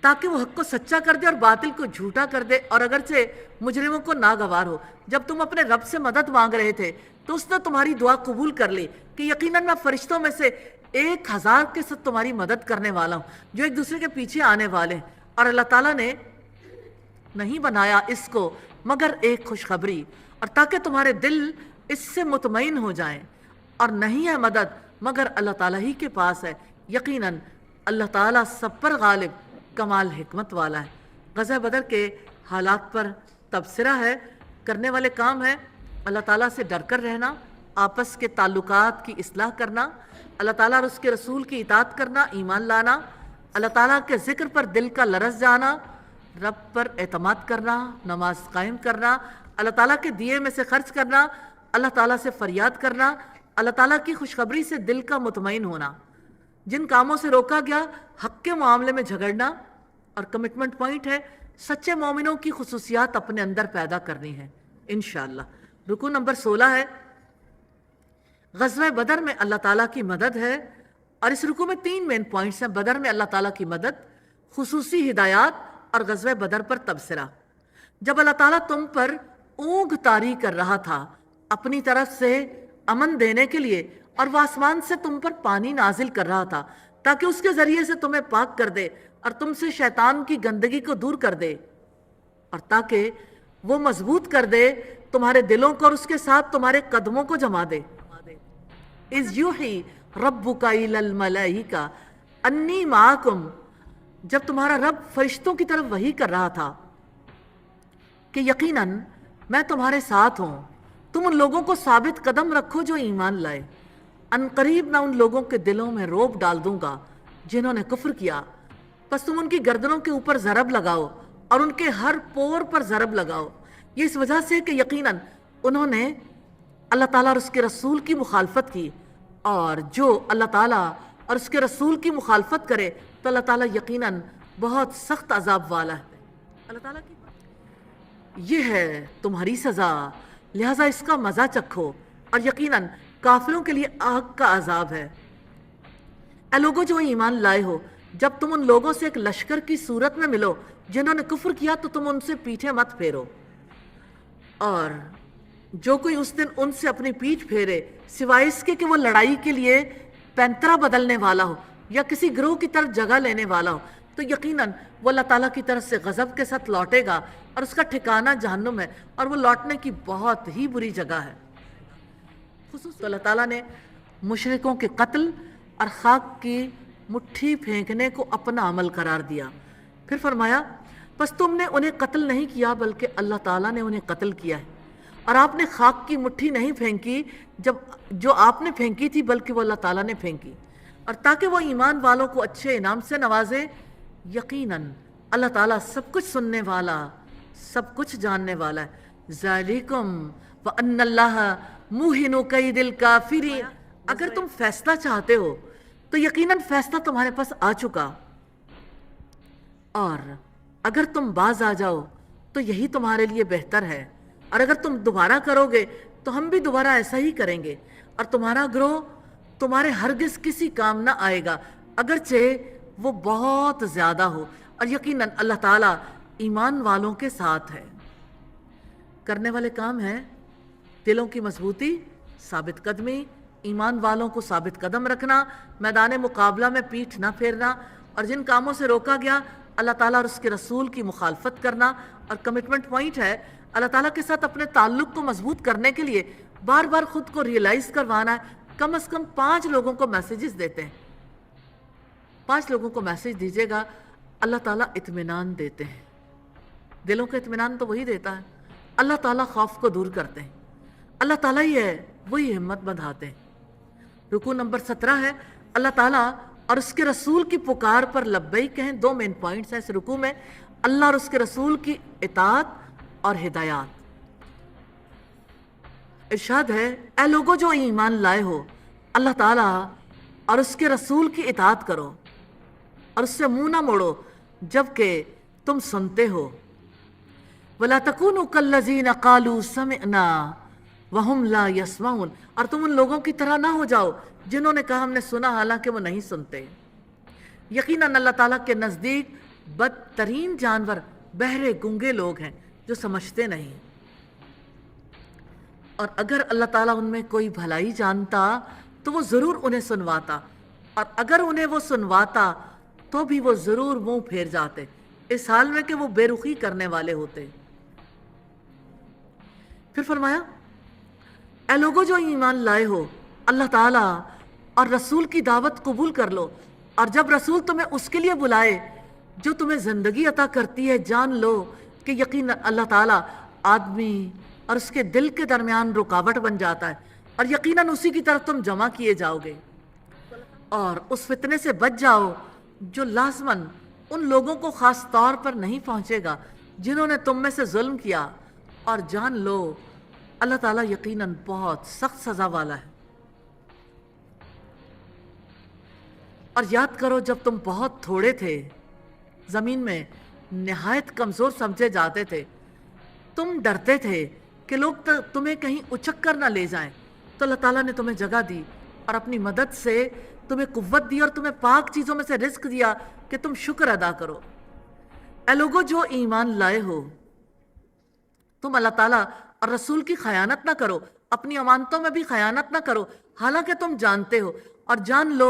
تاکہ وہ حق کو سچا کر دے اور باطل کو جھوٹا کر دے، اور اگرچہ مجرموں کو ناگوار ہو۔ جب تم اپنے رب سے مدد مانگ رہے تھے تو اس نے تمہاری دعا قبول کر لی کہ یقیناً میں فرشتوں میں سے 1000 کے ساتھ تمہاری مدد کرنے والا ہوں جو ایک دوسرے کے پیچھے آنے والے ہیں، اور اللہ تعالیٰ نے نہیں بنایا اس کو مگر ایک خوشخبری، اور تاکہ تمہارے دل اس سے مطمئن ہو جائیں، اور نہیں ہے مدد مگر اللہ تعالیٰ ہی کے پاس ہے، یقیناً اللہ تعالیٰ سب پر غالب کمال حکمت والا ہے۔ غزوہ بدر کے حالات پر تبصرہ ہے۔ کرنے والے کام ہے اللہ تعالیٰ سے ڈر کر رہنا، آپس کے تعلقات کی اصلاح کرنا، اللہ تعالیٰ اور اس کے رسول کی اطاعت کرنا، ایمان لانا، اللہ تعالیٰ کے ذکر پر دل کا لرز جانا، رب پر اعتماد کرنا، نماز قائم کرنا، اللہ تعالیٰ کے دیے میں سے خرچ کرنا، اللہ تعالیٰ سے فریاد کرنا، اللہ تعالیٰ کی خوشخبری سے دل کا مطمئن ہونا، جن کاموں سے روکا گیا حق کے معاملے میں جھگڑنا، اور کمٹمنٹ پوائنٹ ہے سچے مومنوں کی خصوصیات اپنے اندر پیدا کرنی ہے انشاءاللہ۔ رکوع نمبر 16 ہے۔ غزوہ بدر میں اللہ تعالیٰ کی مدد ہے، اور اس رکوع میں 3 مین پوائنٹس ہیں۔ بدر میں اللہ تعالیٰ کی مدد، خصوصی ہدایات اور غزوہ بدر پر تبصرہ۔ جب اللہ تعالیٰ تم پر اونگ طاری کر رہا تھا اپنی طرف سے امن دینے کے لیے، اور وہ آسمان سے تم پر پانی نازل کر رہا تھا تاکہ اس کے ذریعے سے تمہیں پاک کر دے اور تم سے شیطان کی گندگی کو دور کر دے، اور تاکہ وہ مضبوط کر دے تمہارے دلوں کو اور اس کے ساتھ تمہارے قدموں کو جما دے۔ اِذْ یوحی ربک الی الملائکہ انی معکم، جب تمہارا رب فرشتوں کی طرف وحی کر رہا تھا کہ یقیناً میں تمہارے ساتھ ہوں، تم ان لوگوں کو ثابت قدم رکھو جو ایمان لائے، ان قریب میں ان لوگوں کے دلوں میں روب ڈال دوں گا جنہوں نے کفر کیا، پس تم ان کی گردنوں کے اوپر ضرب لگاؤ اور ان کے ہر پور پر ضرب لگاؤ، یہ اس وجہ سے کہ یقیناً انہوں نے اللہ تعالیٰ اور اس کے رسول کی مخالفت کی، اور جو اللہ تعالیٰ اور اس کے رسول کی مخالفت کرے تو اللہ تعالیٰ یقیناً بہت سخت عذاب والا ہے۔ اللہ تعالیٰ کی یہ ہے تمہاری سزا، لہٰذا اس کا مزہ چکھو، اور یقیناً کافروں کے لیے آگ کا عذاب ہے۔ اے لوگوں جو ایمان لائے ہو، جب تم ان لوگوں سے ایک لشکر کی صورت میں ملو جنہوں نے کفر کیا تو تم ان سے پیٹھیں مت پھیرو، اور جو کوئی اس دن ان سے اپنی پیٹھ پھیرے سوائے اس کے کہ وہ لڑائی کے لیے پینترا بدلنے والا ہو یا کسی گروہ کی طرف جگہ لینے والا ہو، تو یقیناً وہ اللہ تعالیٰ کی طرف سے غضب کے ساتھ لوٹے گا اور اس کا ٹھکانہ جہنم ہے، اور وہ لوٹنے کی بہت ہی بری جگہ ہے۔ خصوصاً اللہ تعالیٰ نے مشرکوں کے قتل اور خاک کی مٹھی پھینکنے کو اپنا عمل قرار دیا، پھر فرمایا پس تم نے انہیں قتل نہیں کیا بلکہ اللہ تعالیٰ نے انہیں قتل کیا ہے، اور آپ نے خاک کی مٹھی نہیں پھینکی جو آپ نے پھینکی تھی بلکہ وہ اللہ تعالیٰ نے پھینکی، اور تاکہ وہ ایمان والوں کو اچھے انعام سے نوازے، یقیناً اللہ تعالیٰ سب کچھ سننے والا، سب کچھ جاننے والا ہے۔ ذالکم وان اللہ موہن کید الکافرین، اگر تم فیصلہ چاہتے ہو تو یقیناً فیصلہ تمہارے پاس آ چکا، اور اگر تم باز آ جاؤ تو یہی تمہارے لیے بہتر ہے، اور اگر تم دوبارہ کرو گے تو ہم بھی دوبارہ ایسا ہی کریں گے، اور تمہارا گروہ تمہارے ہرگز کسی کام نہ آئے گا اگرچہ وہ بہت زیادہ ہو، اور یقیناً اللہ تعالیٰ ایمان والوں کے ساتھ ہے۔ کرنے والے کام ہیں دلوں کی مضبوطی، ثابت قدمی، ایمان والوں کو ثابت قدم رکھنا، میدان مقابلہ میں پیٹھ نہ پھیرنا، اور جن کاموں سے روکا گیا اللہ تعالیٰ اور اس کے رسول کی مخالفت کرنا، اور کمٹمنٹ پوائنٹ ہے اللہ تعالیٰ کے ساتھ اپنے تعلق کو مضبوط کرنے کے لیے بار بار خود کو ریئلائز کروانا ہے۔ کم از کم 5 لوگوں کو میسیجز دیتے ہیں، 5 لوگوں کو میسیج دیجیے گا، اللہ تعالیٰ اطمینان دیتے ہیں۔ دلوں کا اطمینان تو وہی دیتا ہے، اللہ تعالیٰ خوف کو دور کرتے ہیں، اللہ تعالیٰ ہی ہے وہی ہمت بندھاتے ہیں۔ رکوع نمبر 17 ہے، اللہ تعالیٰ اور اس کے رسول کی پکار پر لبیک کہیں۔ 2 مین پوائنٹس ہیں اس رکوع میں، اللہ اور اس کے رسول کی اطاعت اور ہدایات۔ ارشاد ہے اے لوگو جو ایمان لائے ہو، اللہ تعالیٰ اور اس کے رسول کی اطاعت کرو اور اس سے منہ نہ موڑو جبکہ تم سنتے ہو۔ وَلَا تَكُونُوا كَالَّذِينَ قَالُوا سَمِعْنَا وَهُمْ لَا يَسْمَعُونَ، اور تم ان لوگوں کی طرح نہ ہو جاؤ جنہوں نے کہا ہم نے سنا حالانکہ وہ نہیں سنتے۔ یقیناً اللہ تعالیٰ کے نزدیک بدترین جانور بہرے گنگے لوگ ہیں جو سمجھتے نہیں، اور اگر اللہ تعالیٰ ان میں کوئی بھلائی جانتا تو وہ ضرور انہیں سنواتا، اور اگر انہیں وہ سنواتا تو بھی وہ ضرور منہ پھیر جاتے، اس حال میں کہ وہ بے رخی کرنے والے ہوتے۔ پھر فرمایا اے لوگو جو ایمان لائے ہو، اللہ تعالیٰ اور رسول کی دعوت قبول کر لو، اور جب رسول تمہیں اس کے لیے بلائے جو تمہیں زندگی عطا کرتی ہے، جان لو کہ یقیناً اللہ تعالیٰ آدمی اور اس کے دل کے درمیان رکاوٹ بن جاتا ہے، اور یقیناً اسی کی طرف تم جمع کیے جاؤ گے، اور اس فتنے سے بچ جاؤ جو لازماً ان لوگوں کو خاص طور پر نہیں پہنچے گا جنہوں نے تم میں سے ظلم کیا، اور جان لو اللہ تعالیٰ یقیناً بہت سخت سزا والا ہے۔ اور یاد کرو جب تم بہت تھوڑے تھے، زمین میں نہایت کمزور سمجھے جاتے تھے، تم ڈرتے تھے کہ لوگ تمہیں کہیں اچک کر نہ لے جائیں، تو اللہ تعالیٰ نے تمہیں جگہ دی اور اپنی مدد سے تمہیں قوت دی اور تمہیں پاک چیزوں میں سے رزق دیا کہ تم شکر ادا کرو۔ اے لوگو جو ایمان لائے ہو، تم اللہ تعالیٰ اور رسول کی خیانت نہ کرو، اپنی امانتوں میں بھی خیانت نہ کرو حالانکہ تم جانتے ہو، اور جان لو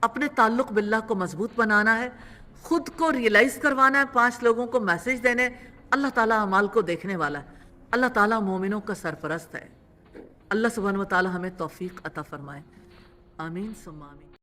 اپنے تعلق باللہ کو مضبوط بنانا ہے، خود کو ریئلائز کروانا ہے، 5 لوگوں کو میسج دینے۔ اللہ تعالیٰ اعمال کو دیکھنے والا ہے، اللہ تعالیٰ مومنوں کا سرپرست ہے۔ اللہ سبحانہ و تعالیٰ ہمیں توفیق عطا فرمائے، آمین ثم آمین۔